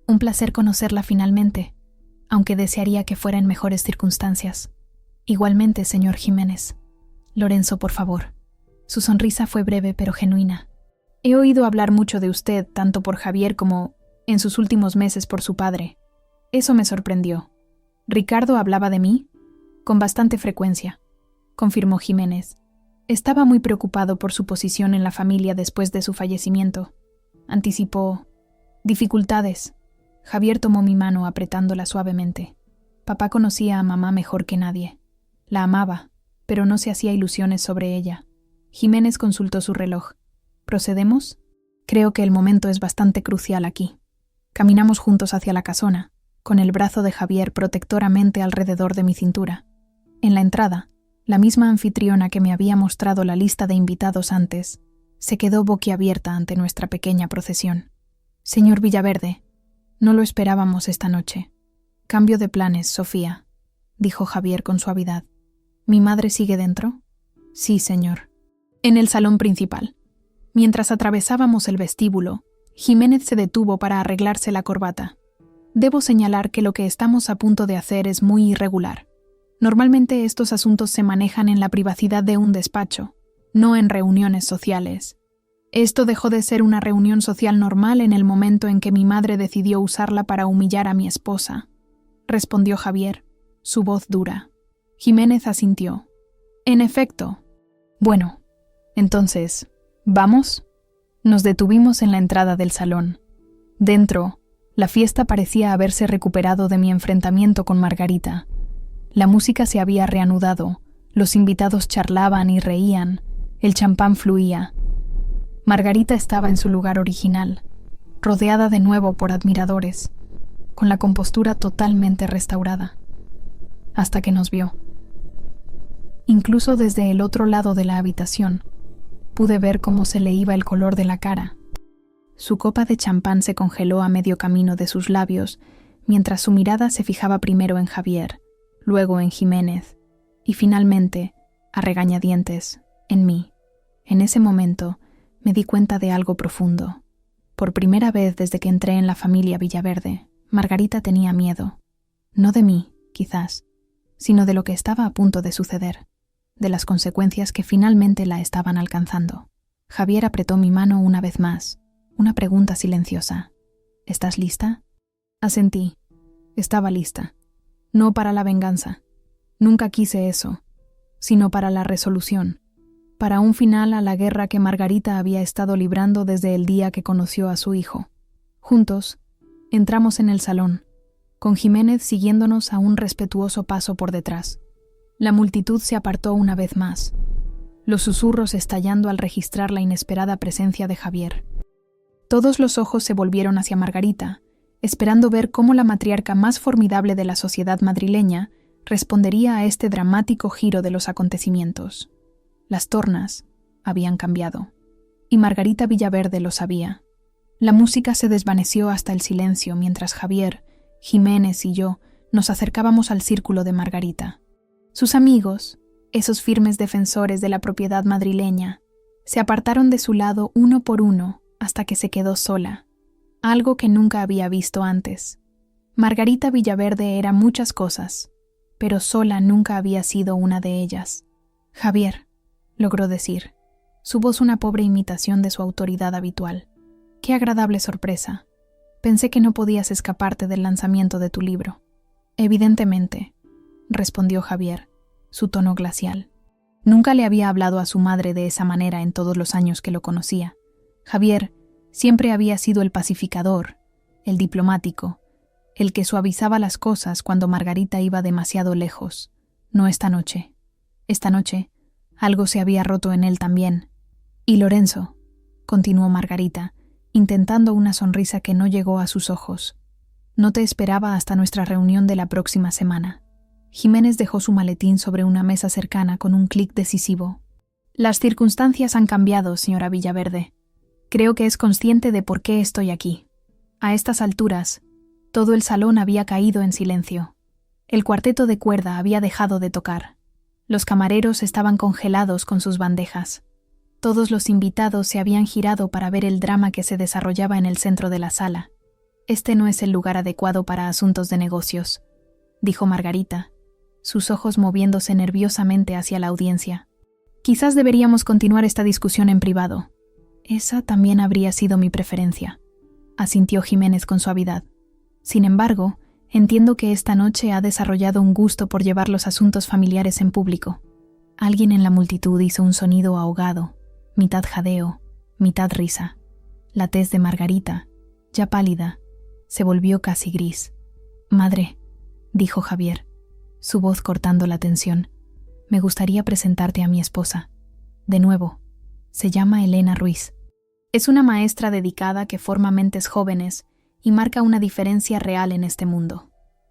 «Un placer conocerla finalmente, aunque desearía que fuera en mejores circunstancias». «Igualmente, señor Jiménez». «Lorenzo, por favor». Su sonrisa fue breve pero genuina. «He oído hablar mucho de usted, tanto por Javier como en sus últimos meses por su padre. Eso me sorprendió. ¿Ricardo hablaba de mí? Con bastante frecuencia, confirmó Jiménez. Estaba muy preocupado por su posición en la familia después de su fallecimiento. Anticipó dificultades. Javier tomó mi mano apretándola suavemente. Papá conocía a mamá mejor que nadie. La amaba, pero no se hacía ilusiones sobre ella. Jiménez consultó su reloj. ¿Procedemos? Creo que el momento es bastante crucial aquí. Caminamos juntos hacia la casona, con el brazo de Javier protectoramente alrededor de mi cintura. En la entrada, la misma anfitriona que me había mostrado la lista de invitados antes, se quedó boquiabierta ante nuestra pequeña procesión. Señor Villaverde, no lo esperábamos esta noche. Cambio de planes, Sofía, dijo Javier con suavidad. ¿Mi madre sigue dentro? Sí, señor. En el salón principal. Mientras atravesábamos el vestíbulo, Jiménez se detuvo para arreglarse la corbata. Debo señalar que lo que estamos a punto de hacer es muy irregular. Normalmente estos asuntos se manejan en la privacidad de un despacho, no en reuniones sociales. Esto dejó de ser una reunión social normal en el momento en que mi madre decidió usarla para humillar a mi esposa, respondió Javier, su voz dura. Jiménez asintió. En efecto. Bueno, entonces, ¿vamos? Nos detuvimos en la entrada del salón. Dentro, la fiesta parecía haberse recuperado de mi enfrentamiento con Margarita. La música se había reanudado, los invitados charlaban y reían, el champán fluía. Margarita estaba en su lugar original, rodeada de nuevo por admiradores, con la compostura totalmente restaurada, hasta que nos vio. Incluso desde el otro lado de la habitación, pude ver cómo se le iba el color de la cara. Su copa de champán se congeló a medio camino de sus labios, mientras su mirada se fijaba primero en Javier, luego en Jiménez, y finalmente, a regañadientes, en mí. En ese momento, me di cuenta de algo profundo. Por primera vez desde que entré en la familia Villaverde, Margarita tenía miedo. No de mí, quizás, sino de lo que estaba a punto de suceder, de las consecuencias que finalmente la estaban alcanzando. Javier apretó mi mano una vez más, una pregunta silenciosa. ¿Estás lista? Asentí. Estaba lista. No para la venganza. Nunca quise eso, sino para la resolución, para un final a la guerra que Margarita había estado librando desde el día que conoció a su hijo. Juntos, entramos en el salón, con Jiménez siguiéndonos a un respetuoso paso por detrás. La multitud se apartó una vez más, los susurros estallando al registrar la inesperada presencia de Javier. Todos los ojos se volvieron hacia Margarita, esperando ver cómo la matriarca más formidable de la sociedad madrileña respondería a este dramático giro de los acontecimientos. Las tornas habían cambiado, y Margarita Villaverde lo sabía. La música se desvaneció hasta el silencio mientras Javier, Jiménez y yo nos acercábamos al círculo de Margarita. Sus amigos, esos firmes defensores de la propiedad madrileña, se apartaron de su lado uno por uno hasta que se quedó sola, algo que nunca había visto antes. Margarita Villaverde era muchas cosas, pero sola nunca había sido una de ellas. Javier, logró decir, su voz una pobre imitación de su autoridad habitual. Qué agradable sorpresa. Pensé que no podías escaparte del lanzamiento de tu libro. Evidentemente, respondió Javier, su tono glacial. Nunca le había hablado a su madre de esa manera en todos los años que lo conocía. Javier siempre había sido el pacificador, el diplomático, el que suavizaba las cosas cuando Margarita iba demasiado lejos. No esta noche. Esta noche, algo se había roto en él también. Y Lorenzo, continuó Margarita, intentando una sonrisa que no llegó a sus ojos. No te esperaba hasta nuestra reunión de la próxima semana. Jiménez dejó su maletín sobre una mesa cercana con un clic decisivo. Las circunstancias han cambiado, señora Villaverde. Creo que es consciente de por qué estoy aquí. A estas alturas, todo el salón había caído en silencio. El cuarteto de cuerda había dejado de tocar. Los camareros estaban congelados con sus bandejas. Todos los invitados se habían girado para ver el drama que se desarrollaba en el centro de la sala. Este no es el lugar adecuado para asuntos de negocios, dijo Margarita, sus ojos moviéndose nerviosamente hacia la audiencia. Quizás deberíamos continuar esta discusión en privado. Esa también habría sido mi preferencia. asintió Jiménez con suavidad. Sin embargo, entiendo que esta noche ha desarrollado un gusto por llevar los asuntos familiares en público. Alguien en la multitud hizo un sonido ahogado, mitad jadeo, mitad risa. La tez de Margarita, ya pálida, se volvió casi gris. «Madre», dijo Javier, su voz cortando la tensión, «me gustaría presentarte a mi esposa. De nuevo, se llama Elena Ruiz. Es una maestra dedicada que forma mentes jóvenes y marca una diferencia real en este mundo.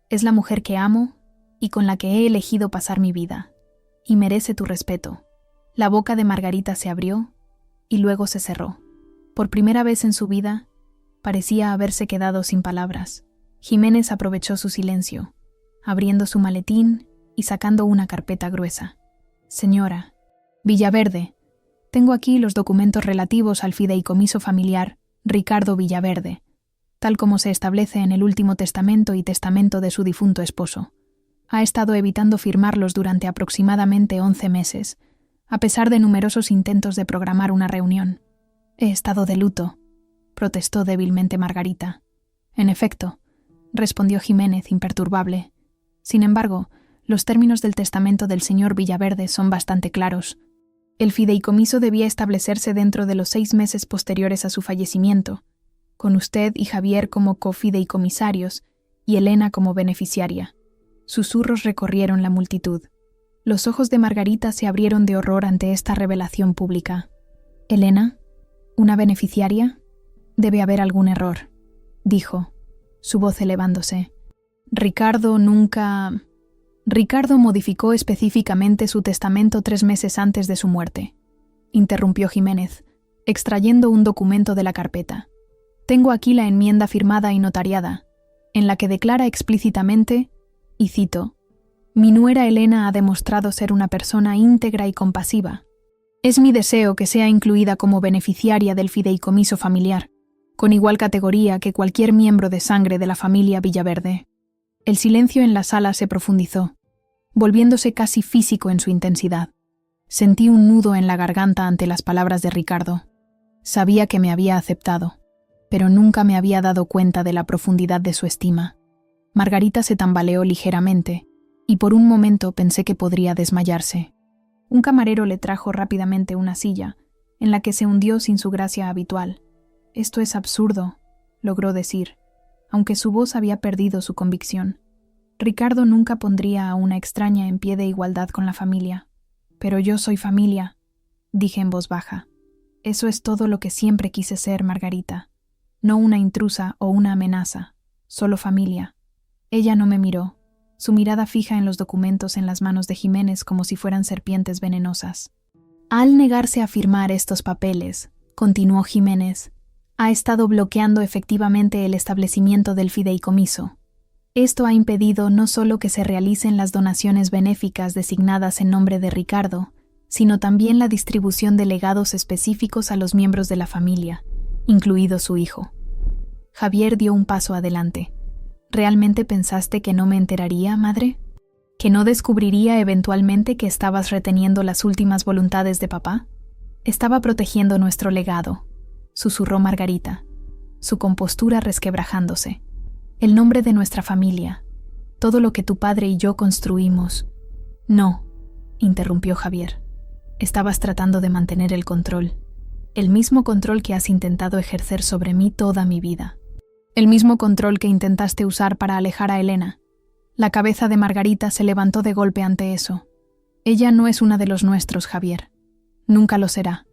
Es la mujer que amo y con la que he elegido pasar mi vida, y merece tu respeto». La boca de Margarita se abrió y luego se cerró. Por primera vez en su vida, parecía haberse quedado sin palabras. Jiménez aprovechó su silencio, abriendo su maletín y sacando una carpeta gruesa. «Señora Villaverde, tengo aquí los documentos relativos al fideicomiso familiar Ricardo Villaverde, tal como se establece en el último testamento y testamento de su difunto esposo. Ha estado evitando firmarlos durante aproximadamente 11 meses, a pesar de numerosos intentos de programar una reunión. He estado de luto», protestó débilmente Margarita. «En efecto», respondió Jiménez imperturbable. «Sin embargo, los términos del testamento del señor Villaverde son bastante claros. El fideicomiso debía establecerse dentro de los 6 meses posteriores a su fallecimiento, con usted y Javier como cofideicomisarios y Elena como beneficiaria». Susurros recorrieron la multitud. Los ojos de Margarita se abrieron de horror ante esta revelación pública. «¿Elena? ¿Una beneficiaria? Debe haber algún error», dijo, su voz elevándose. «Ricardo modificó específicamente su testamento 3 meses antes de su muerte», interrumpió Jiménez, extrayendo un documento de la carpeta. «Tengo aquí la enmienda firmada y notariada, en la que declara explícitamente, y cito, «Mi nuera Elena ha demostrado ser una persona íntegra y compasiva. Es mi deseo que sea incluida como beneficiaria del fideicomiso familiar, con igual categoría que cualquier miembro de sangre de la familia Villaverde». El silencio en la sala se profundizó, volviéndose casi físico en su intensidad. Sentí un nudo en la garganta ante las palabras de Ricardo. Sabía que me había aceptado, pero nunca me había dado cuenta de la profundidad de su estima. Margarita se tambaleó ligeramente, y por un momento pensé que podría desmayarse. Un camarero le trajo rápidamente una silla, en la que se hundió sin su gracia habitual. «Esto es absurdo», logró decir, aunque su voz había perdido su convicción. «Ricardo nunca pondría a una extraña en pie de igualdad con la familia. Pero yo soy familia», dije en voz baja. «Eso es todo lo que siempre quise ser, Margarita. No una intrusa o una amenaza, solo familia». Ella no me miró, su mirada fija en los documentos en las manos de Jiménez como si fueran serpientes venenosas. «Al negarse a firmar estos papeles», continuó Jiménez, «ha estado bloqueando efectivamente el establecimiento del fideicomiso. Esto ha impedido no solo que se realicen las donaciones benéficas designadas en nombre de Ricardo, sino también la distribución de legados específicos a los miembros de la familia, incluido su hijo». Javier dio un paso adelante. «¿Realmente pensaste que no me enteraría, madre? ¿Que no descubriría eventualmente que estabas reteniendo las últimas voluntades de papá? Estaba protegiendo nuestro legado», susurró Margarita, su compostura resquebrajándose. «El nombre de nuestra familia, todo lo que tu padre y yo construimos». «No», interrumpió Javier. «Estabas tratando de mantener el control, el mismo control que has intentado ejercer sobre mí toda mi vida. El mismo control que intentaste usar para alejar a Elena». La cabeza de Margarita se levantó de golpe ante eso. «Ella no es una de los nuestros, Javier. Nunca lo será.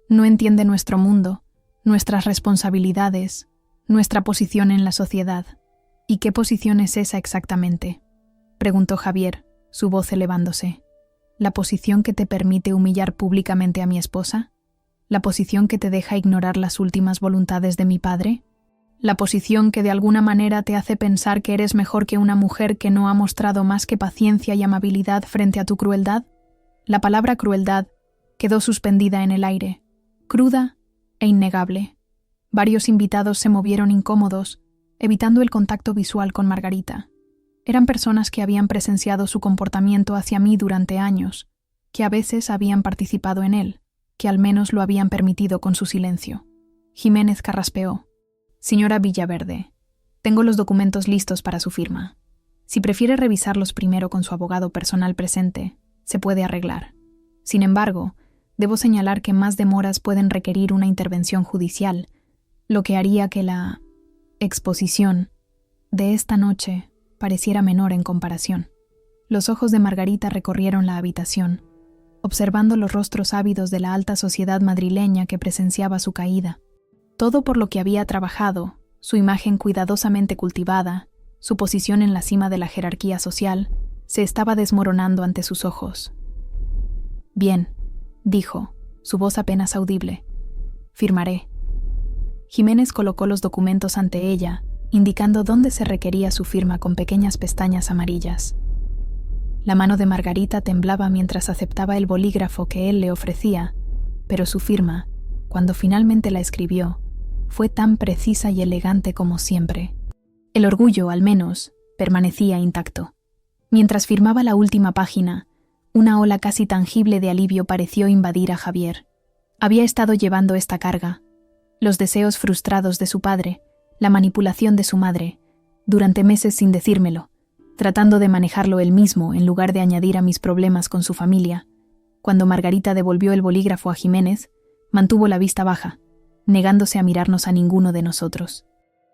No entiende nuestro mundo, nuestras responsabilidades, nuestra posición en la sociedad». «¿Y qué posición es esa exactamente?», preguntó Javier, su voz elevándose. «¿La posición que te permite humillar públicamente a mi esposa? ¿La posición que te deja ignorar las últimas voluntades de mi padre? ¿La posición que de alguna manera te hace pensar que eres mejor que una mujer que no ha mostrado más que paciencia y amabilidad frente a tu crueldad?» La palabra crueldad quedó suspendida en el aire, cruda e innegable. Varios invitados se movieron incómodos, evitando el contacto visual con Margarita. Eran personas que habían presenciado su comportamiento hacia mí durante años, que a veces habían participado en él, que al menos lo habían permitido con su silencio. Jiménez carraspeó. Señora Villaverde, tengo los documentos listos para su firma. Si prefiere revisarlos primero con su abogado personal presente, se puede arreglar. Sin embargo, debo señalar que más demoras pueden requerir una intervención judicial, lo que haría que la exposición de esta noche pareciera menor en comparación. Los ojos de Margarita recorrieron la habitación, observando los rostros ávidos de la alta sociedad madrileña que presenciaba su caída. Todo por lo que había trabajado, su imagen cuidadosamente cultivada, su posición en la cima de la jerarquía social, se estaba desmoronando ante sus ojos. «Bien», dijo, su voz apenas audible. «Firmaré». Jiménez colocó los documentos ante ella, indicando dónde se requería su firma con pequeñas pestañas amarillas. La mano de Margarita temblaba mientras aceptaba el bolígrafo que él le ofrecía, pero su firma, cuando finalmente la escribió, fue tan precisa y elegante como siempre. El orgullo, al menos, permanecía intacto. Mientras firmaba la última página, una ola casi tangible de alivio pareció invadir a Javier. Había estado llevando esta carga, los deseos frustrados de su padre, la manipulación de su madre, durante meses sin decírmelo, tratando de manejarlo él mismo en lugar de añadir a mis problemas con su familia. Cuando Margarita devolvió el bolígrafo a Jiménez, mantuvo la vista baja, negándose a mirarnos a ninguno de nosotros.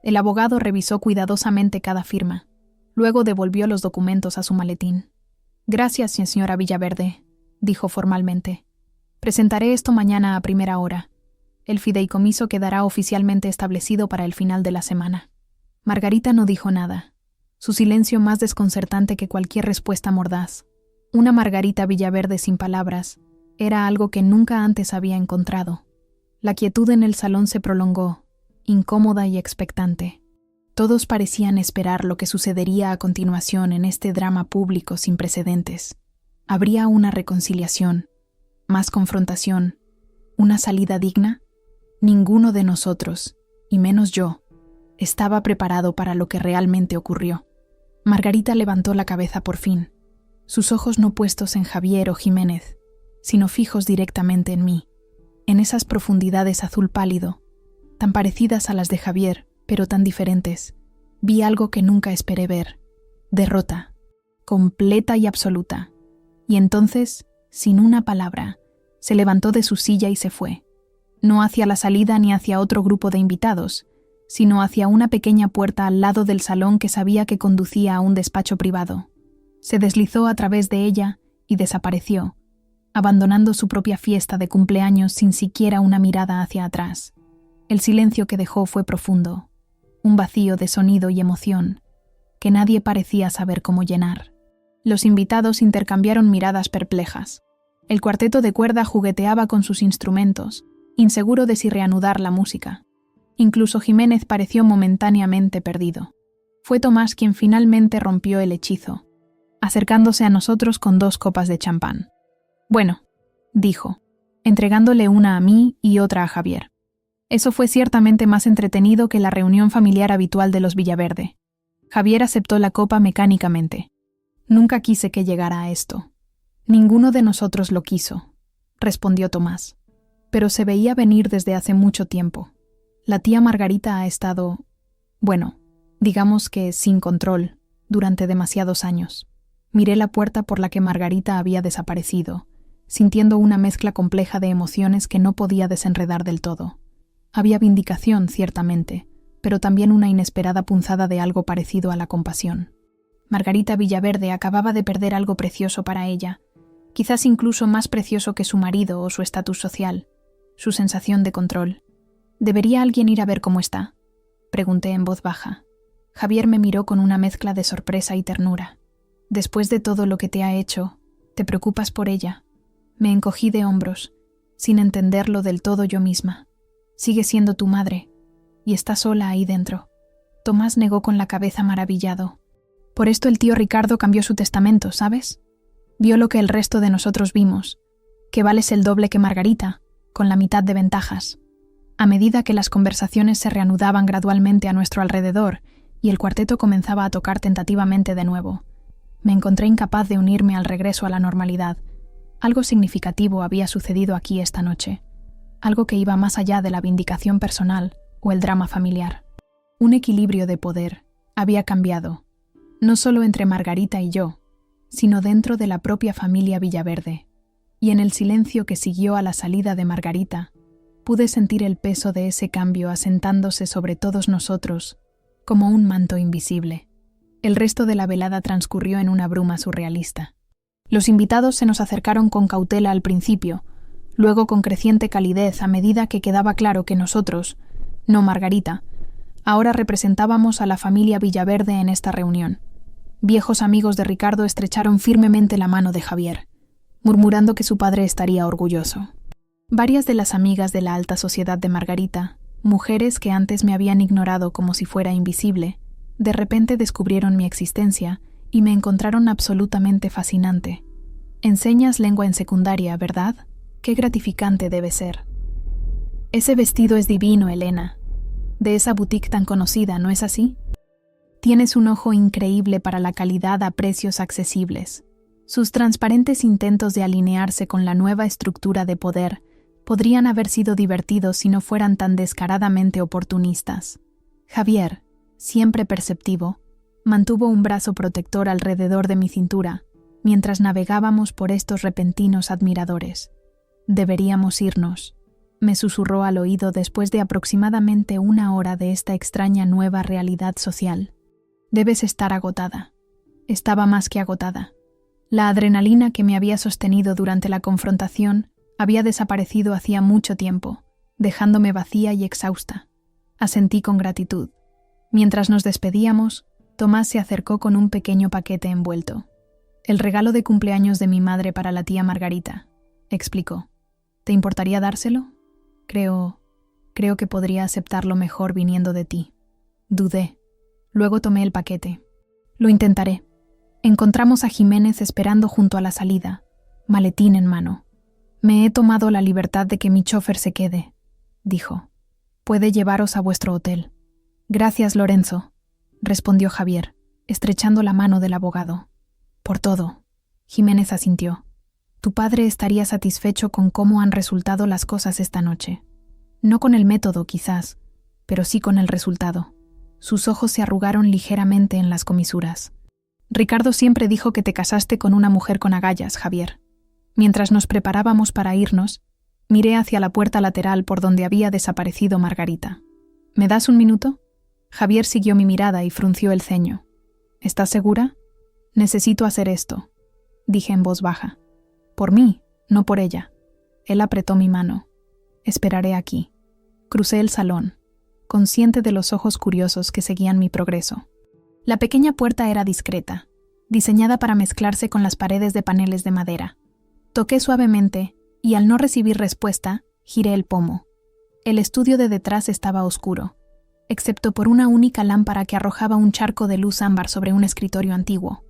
El abogado revisó cuidadosamente cada firma. Luego devolvió los documentos a su maletín. «Gracias, señora Villaverde», dijo formalmente. «Presentaré esto mañana a primera hora. El fideicomiso quedará oficialmente establecido para el final de la semana». Margarita no dijo nada. Su silencio más desconcertante que cualquier respuesta mordaz. Una Margarita Villaverde sin palabras era algo que nunca antes había encontrado. La quietud en el salón se prolongó, incómoda y expectante. Todos parecían esperar lo que sucedería a continuación en este drama público sin precedentes. ¿Habría una reconciliación? ¿Más confrontación? ¿Una salida digna? Ninguno de nosotros, y menos yo, estaba preparado para lo que realmente ocurrió. Margarita levantó la cabeza por fin, sus ojos no puestos en Javier o Jiménez, sino fijos directamente en mí, en esas profundidades azul pálido, tan parecidas a las de Javier, pero tan diferentes. Vi algo que nunca esperé ver. Derrota, completa y absoluta. Y entonces, sin una palabra, se levantó de su silla y se fue. No hacia la salida ni hacia otro grupo de invitados, sino hacia una pequeña puerta al lado del salón que sabía que conducía a un despacho privado. Se deslizó a través de ella y desapareció, abandonando su propia fiesta de cumpleaños sin siquiera una mirada hacia atrás. El silencio que dejó fue profundo, un vacío de sonido y emoción, que nadie parecía saber cómo llenar. Los invitados intercambiaron miradas perplejas. El cuarteto de cuerda jugueteaba con sus instrumentos, inseguro de si reanudar la música. Incluso Jiménez pareció momentáneamente perdido. Fue Tomás quien finalmente rompió el hechizo, acercándose a nosotros con 2 copas de champán. «Bueno», dijo, entregándole una a mí y otra a Javier. Eso fue ciertamente más entretenido que la reunión familiar habitual de los Villaverde. Javier aceptó la copa mecánicamente. Nunca quise que llegara a esto. Ninguno de nosotros lo quiso, respondió Tomás. Pero se veía venir desde hace mucho tiempo. La tía Margarita ha estado, bueno, digamos que sin control, durante demasiados años. Miré la puerta por la que Margarita había desaparecido, sintiendo una mezcla compleja de emociones que no podía desenredar del todo. Había vindicación, ciertamente, pero también una inesperada punzada de algo parecido a la compasión. Margarita Villaverde acababa de perder algo precioso para ella, quizás incluso más precioso que su marido o su estatus social, su sensación de control. ¿Debería alguien ir a ver cómo está?, pregunté en voz baja. Javier me miró con una mezcla de sorpresa y ternura. «Después de todo lo que te ha hecho, ¿te preocupas por ella?». Me encogí de hombros, sin entenderlo del todo yo misma. «Sigue siendo tu madre, y está sola ahí dentro». Tomás negó con la cabeza maravillado. «Por esto el tío Ricardo cambió su testamento, ¿sabes? Vio lo que el resto de nosotros vimos, que vales el doble que Margarita, con la mitad de ventajas». A medida que las conversaciones se reanudaban gradualmente a nuestro alrededor y el cuarteto comenzaba a tocar tentativamente de nuevo, me encontré incapaz de unirme al regreso a la normalidad. Algo significativo había sucedido aquí esta noche, algo que iba más allá de la vindicación personal o el drama familiar. Un equilibrio de poder había cambiado, no solo entre Margarita y yo, sino dentro de la propia familia Villaverde, y en el silencio que siguió a la salida de Margarita, pude sentir el peso de ese cambio asentándose sobre todos nosotros como un manto invisible. El resto de la velada transcurrió en una bruma surrealista. Los invitados se nos acercaron con cautela al principio, luego con creciente calidez a medida que quedaba claro que nosotros, no Margarita, ahora representábamos a la familia Villaverde en esta reunión. Viejos amigos de Ricardo estrecharon firmemente la mano de Javier, murmurando que su padre estaría orgulloso. Varias de las amigas de la alta sociedad de Margarita, mujeres que antes me habían ignorado como si fuera invisible, de repente descubrieron mi existencia y me encontraron absolutamente fascinante. Enseñas lengua en secundaria, ¿verdad? Qué gratificante debe ser. Ese vestido es divino, Elena. De esa boutique tan conocida, ¿no es así? Tienes un ojo increíble para la calidad a precios accesibles. Sus transparentes intentos de alinearse con la nueva estructura de poder podrían haber sido divertidos si no fueran tan descaradamente oportunistas. Javier, siempre perceptivo, mantuvo un brazo protector alrededor de mi cintura mientras navegábamos por estos repentinos admiradores. Deberíamos irnos, me susurró al oído después de aproximadamente 1 hora de esta extraña nueva realidad social. Debes estar agotada. Estaba más que agotada. La adrenalina que me había sostenido durante la confrontación había desaparecido hacía mucho tiempo, dejándome vacía y exhausta. Asentí con gratitud. Mientras nos despedíamos, Tomás se acercó con un pequeño paquete envuelto. El regalo de cumpleaños de mi madre para la tía Margarita, explicó. ¿Te importaría dárselo? Creo que podría aceptarlo mejor viniendo de ti. Dudé. Luego tomé el paquete. Lo intentaré. Encontramos a Jiménez esperando junto a la salida, maletín en mano. Me he tomado la libertad de que mi chofer se quede, dijo. Puede llevaros a vuestro hotel. Gracias, Lorenzo, respondió Javier, estrechando la mano del abogado. Por todo. Jiménez asintió. Tu padre estaría satisfecho con cómo han resultado las cosas esta noche. No con el método, quizás, pero sí con el resultado. Sus ojos se arrugaron ligeramente en las comisuras. Ricardo siempre dijo que te casaste con una mujer con agallas, Javier. Mientras nos preparábamos para irnos, miré hacia la puerta lateral por donde había desaparecido Margarita. ¿Me das un minuto? Javier siguió mi mirada y frunció el ceño. ¿Estás segura? Necesito hacer esto, dije en voz baja. Por mí, no por ella. Él apretó mi mano. Esperaré aquí. Crucé el salón, consciente de los ojos curiosos que seguían mi progreso. La pequeña puerta era discreta, diseñada para mezclarse con las paredes de paneles de madera. Toqué suavemente y, al no recibir respuesta, giré el pomo. El estudio de detrás estaba oscuro, excepto por una única lámpara que arrojaba un charco de luz ámbar sobre un escritorio antiguo.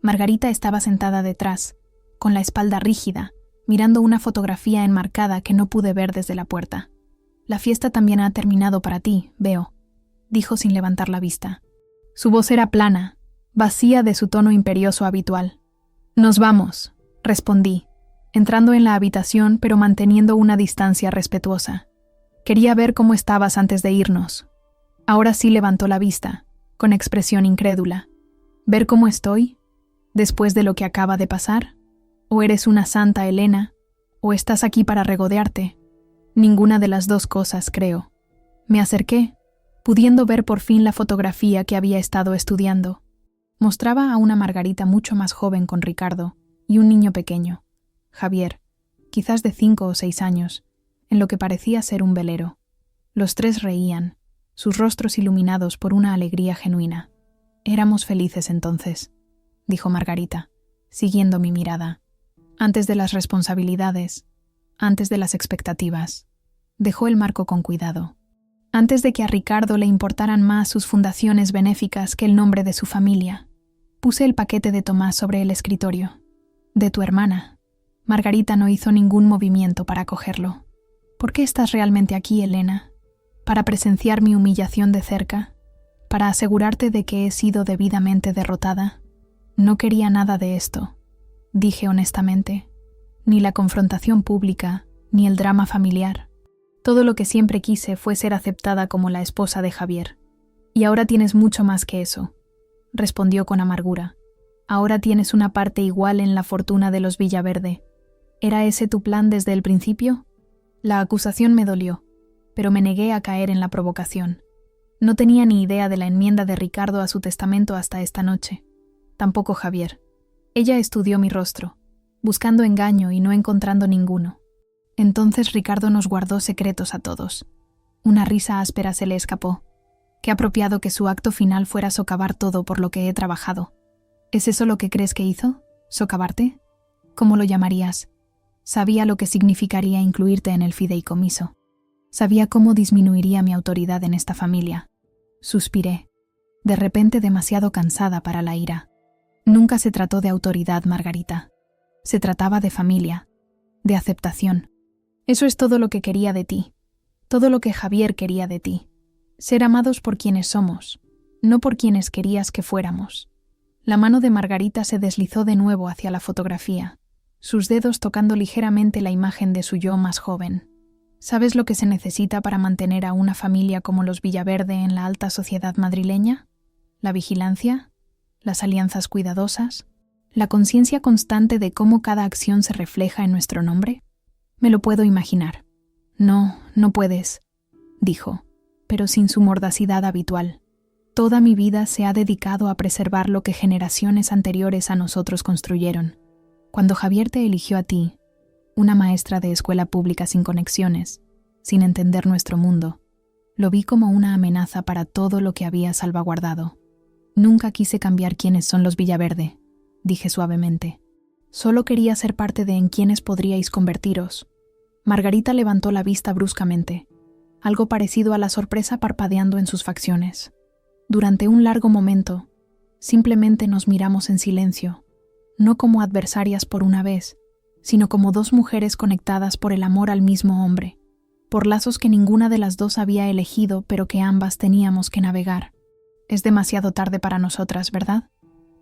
Margarita estaba sentada detrás, con la espalda rígida, mirando una fotografía enmarcada que no pude ver desde la puerta. La fiesta también ha terminado para ti, veo, dijo sin levantar la vista. Su voz era plana, vacía de su tono imperioso habitual. Nos vamos, respondí, entrando en la habitación pero manteniendo una distancia respetuosa. Quería ver cómo estabas antes de irnos. Ahora sí levantó la vista, con expresión incrédula. ¿Ver cómo estoy? ¿Después de lo que acaba de pasar? ¿O eres una santa, Elena? ¿O estás aquí para regodearte? Ninguna de las dos cosas, creo. Me acerqué, pudiendo ver por fin la fotografía que había estado estudiando. Mostraba a una Margarita mucho más joven con Ricardo y un niño pequeño, Javier, quizás de 5 o 6 años, en lo que parecía ser un velero. Los tres reían, sus rostros iluminados por una alegría genuina. Éramos felices entonces, dijo Margarita, siguiendo mi mirada. Antes de las responsabilidades, antes de las expectativas. Dejó el marco con cuidado. Antes de que a Ricardo le importaran más sus fundaciones benéficas que el nombre de su familia. Puse el paquete de Tomás sobre el escritorio. De tu hermana. Margarita no hizo ningún movimiento para cogerlo. ¿Por qué estás realmente aquí, Elena? ¿Para presenciar mi humillación de cerca? ¿Para asegurarte de que he sido debidamente derrotada? No quería nada de esto, dije honestamente. Ni la confrontación pública, ni el drama familiar. Todo lo que siempre quise fue ser aceptada como la esposa de Javier. Y ahora tienes mucho más que eso, respondió con amargura. Ahora tienes una parte igual en la fortuna de los Villaverde. ¿Era ese tu plan desde el principio? La acusación me dolió, pero me negué a caer en la provocación. No tenía ni idea de la enmienda de Ricardo a su testamento hasta esta noche. Tampoco Javier. Ella estudió mi rostro, buscando engaño y no encontrando ninguno. Entonces Ricardo nos guardó secretos a todos. Una risa áspera se le escapó. Qué apropiado que su acto final fuera socavar todo por lo que he trabajado. ¿Es eso lo que crees que hizo? ¿Socavarte? ¿Cómo lo llamarías? Sabía lo que significaría incluirte en el fideicomiso. Sabía cómo disminuiría mi autoridad en esta familia. Suspiré, de repente demasiado cansada para la ira. Nunca se trató de autoridad, Margarita. Se trataba de familia, de aceptación. Eso es todo lo que quería de ti, todo lo que Javier quería de ti. Ser amados por quienes somos, no por quienes querías que fuéramos. La mano de Margarita se deslizó de nuevo hacia la fotografía, sus dedos tocando ligeramente la imagen de su yo más joven. ¿Sabes lo que se necesita para mantener a una familia como los Villaverde en la alta sociedad madrileña? ¿La vigilancia? ¿Las alianzas cuidadosas? ¿La conciencia constante de cómo cada acción se refleja en nuestro nombre? Me lo puedo imaginar. No, no puedes, dijo, pero sin su mordacidad habitual. Toda mi vida se ha dedicado a preservar lo que generaciones anteriores a nosotros construyeron. Cuando Javier te eligió a ti, una maestra de escuela pública sin conexiones, sin entender nuestro mundo, lo vi como una amenaza para todo lo que había salvaguardado. Nunca quise cambiar quiénes son los Villaverde, dije suavemente. Solo quería ser parte de en quiénes podríais convertiros. Margarita levantó la vista bruscamente, algo parecido a la sorpresa parpadeando en sus facciones. Durante un largo momento, simplemente nos miramos en silencio, no como adversarias por una vez, sino como dos mujeres conectadas por el amor al mismo hombre, por lazos que ninguna de las dos había elegido pero que ambas teníamos que navegar. «Es demasiado tarde para nosotras, ¿verdad?»,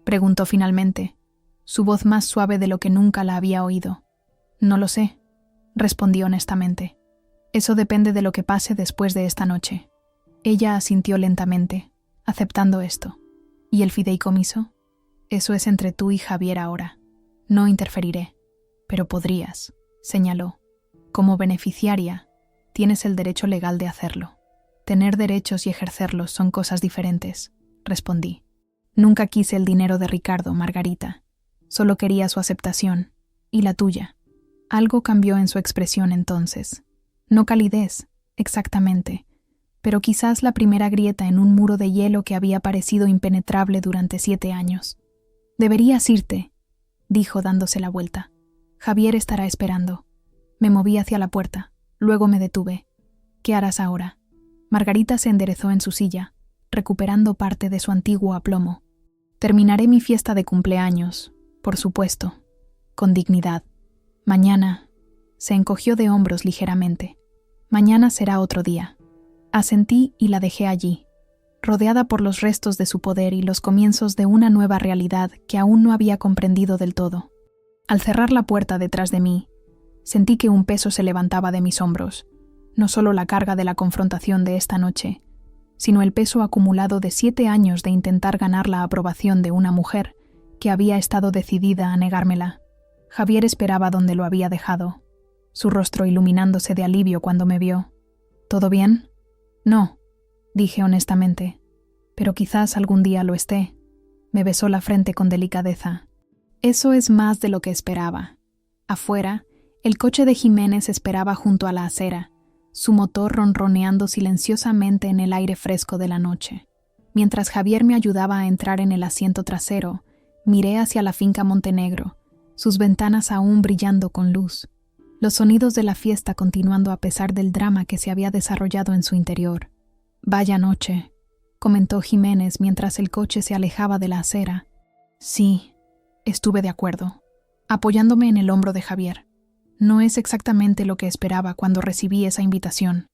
preguntó finalmente, su voz más suave de lo que nunca la había oído. «No lo sé», respondí honestamente. «Eso depende de lo que pase después de esta noche». Ella asintió lentamente, aceptando esto. «¿Y el fideicomiso? Eso es entre tú y Javier ahora. No interferiré. Pero podrías», señaló. «Como beneficiaria, tienes el derecho legal de hacerlo». «Tener derechos y ejercerlos son cosas diferentes», respondí. «Nunca quise el dinero de Ricardo, Margarita. Solo quería su aceptación, y la tuya». Algo cambió en su expresión entonces. No calidez, exactamente, pero quizás la primera grieta en un muro de hielo que había parecido impenetrable durante 7 años. «Deberías irte», dijo dándose la vuelta. «Javier estará esperando». Me moví hacia la puerta, luego me detuve. «¿Qué harás ahora?». Margarita se enderezó en su silla, recuperando parte de su antiguo aplomo. «Terminaré mi fiesta de cumpleaños, por supuesto, con dignidad. Mañana», se encogió de hombros ligeramente. «Mañana será otro día». Asentí y la dejé allí, rodeada por los restos de su poder y los comienzos de una nueva realidad que aún no había comprendido del todo. Al cerrar la puerta detrás de mí, sentí que un peso se levantaba de mis hombros, no solo la carga de la confrontación de esta noche, sino el peso acumulado de 7 años de intentar ganar la aprobación de una mujer que había estado decidida a negármela. Javier esperaba donde lo había dejado, su rostro iluminándose de alivio cuando me vio. «¿Todo bien?». «No», dije honestamente, «pero quizás algún día lo esté». Me besó la frente con delicadeza. «Eso es más de lo que esperaba». Afuera, el coche de Jiménez esperaba junto a la acera, su motor ronroneando silenciosamente en el aire fresco de la noche. Mientras Javier me ayudaba a entrar en el asiento trasero, miré hacia la finca Montenegro, sus ventanas aún brillando con luz, los sonidos de la fiesta continuando a pesar del drama que se había desarrollado en su interior. «Vaya noche», comentó Jiménez mientras el coche se alejaba de la acera. «Sí», estuve de acuerdo, apoyándome en el hombro de Javier. «No es exactamente lo que esperaba cuando recibí esa invitación».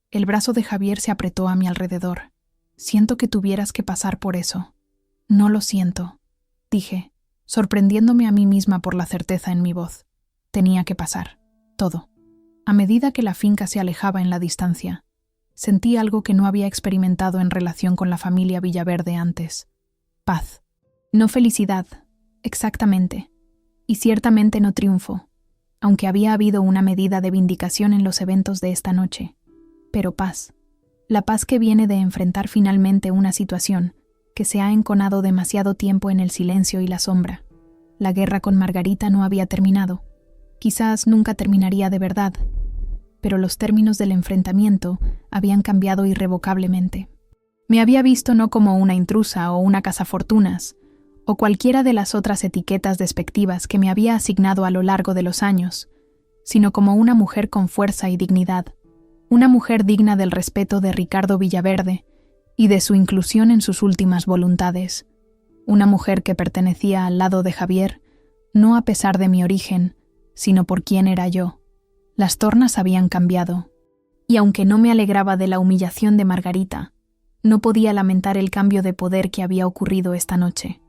El brazo de Javier se apretó a mi alrededor. «Siento que tuvieras que pasar por eso». «No lo siento», dije, sorprendiéndome a mí misma por la certeza en mi voz. Tenía que pasar. Todo. A medida que la finca se alejaba en la distancia, Sentí algo que no había experimentado en relación con la familia Villaverde antes. Paz. No felicidad, exactamente. Y ciertamente no triunfo, aunque había habido una medida de vindicación en los eventos de esta noche. Pero paz. La paz que viene de enfrentar finalmente una situación que se ha enconado demasiado tiempo en el silencio y la sombra. La guerra con Margarita no había terminado. Quizás nunca terminaría de verdad, pero los términos del enfrentamiento habían cambiado irrevocablemente. Me había visto no como una intrusa o una cazafortunas, o cualquiera de las otras etiquetas despectivas que me había asignado a lo largo de los años, sino como una mujer con fuerza y dignidad, una mujer digna del respeto de Ricardo Villaverde y de su inclusión en sus últimas voluntades, una mujer que pertenecía al lado de Javier, no a pesar de mi origen, sino por quién era yo. Las tornas habían cambiado, y aunque no me alegraba de la humillación de Margarita, no podía lamentar el cambio de poder que había ocurrido esta noche.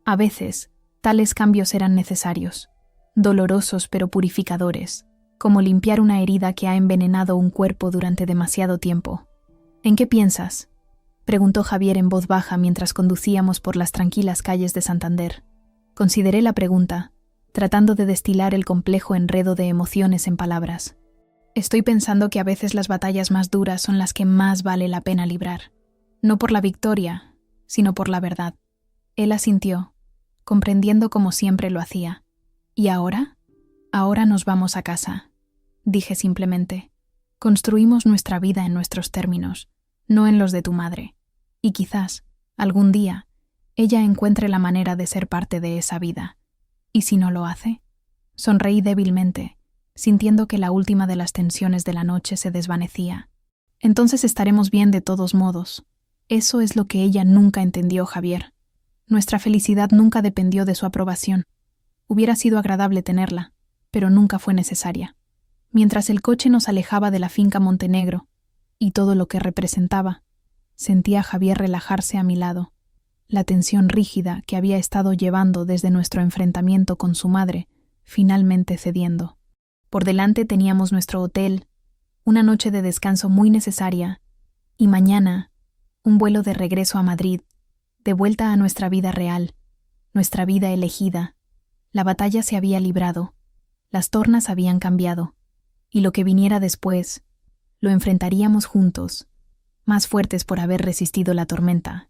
A veces, tales cambios eran necesarios, dolorosos pero purificadores, como limpiar una herida que ha envenenado un cuerpo durante demasiado tiempo. ¿En qué piensas?, preguntó Javier en voz baja mientras conducíamos por las tranquilas calles de Santander. Consideré la pregunta, tratando de destilar el complejo enredo de emociones en palabras. Estoy pensando que a veces las batallas más duras son las que más vale la pena librar. No por la victoria, sino por la verdad. Él asintió, comprendiendo como siempre lo hacía. ¿Y ahora? Ahora nos vamos a casa, dije simplemente. Construimos nuestra vida en nuestros términos, no en los de tu madre. Y quizás, algún día, ella encuentre la manera de ser parte de esa vida. ¿Y si no lo hace? Sonreí débilmente, sintiendo que la última de las tensiones de la noche se desvanecía. Entonces estaremos bien de todos modos. Eso es lo que ella nunca entendió, Javier. Nuestra felicidad nunca dependió de su aprobación. Hubiera sido agradable tenerla, pero nunca fue necesaria. Mientras el coche nos alejaba de la finca Montenegro, y todo lo que representaba, sentía a Javier relajarse a mi lado. La tensión rígida que había estado llevando desde nuestro enfrentamiento con su madre, finalmente cediendo. Por delante teníamos nuestro hotel, una noche de descanso muy necesaria, y mañana, un vuelo de regreso a Madrid, de vuelta a nuestra vida real, nuestra vida elegida. La batalla se había librado, las tornas habían cambiado, y lo que viniera después, lo enfrentaríamos juntos, más fuertes por haber resistido la tormenta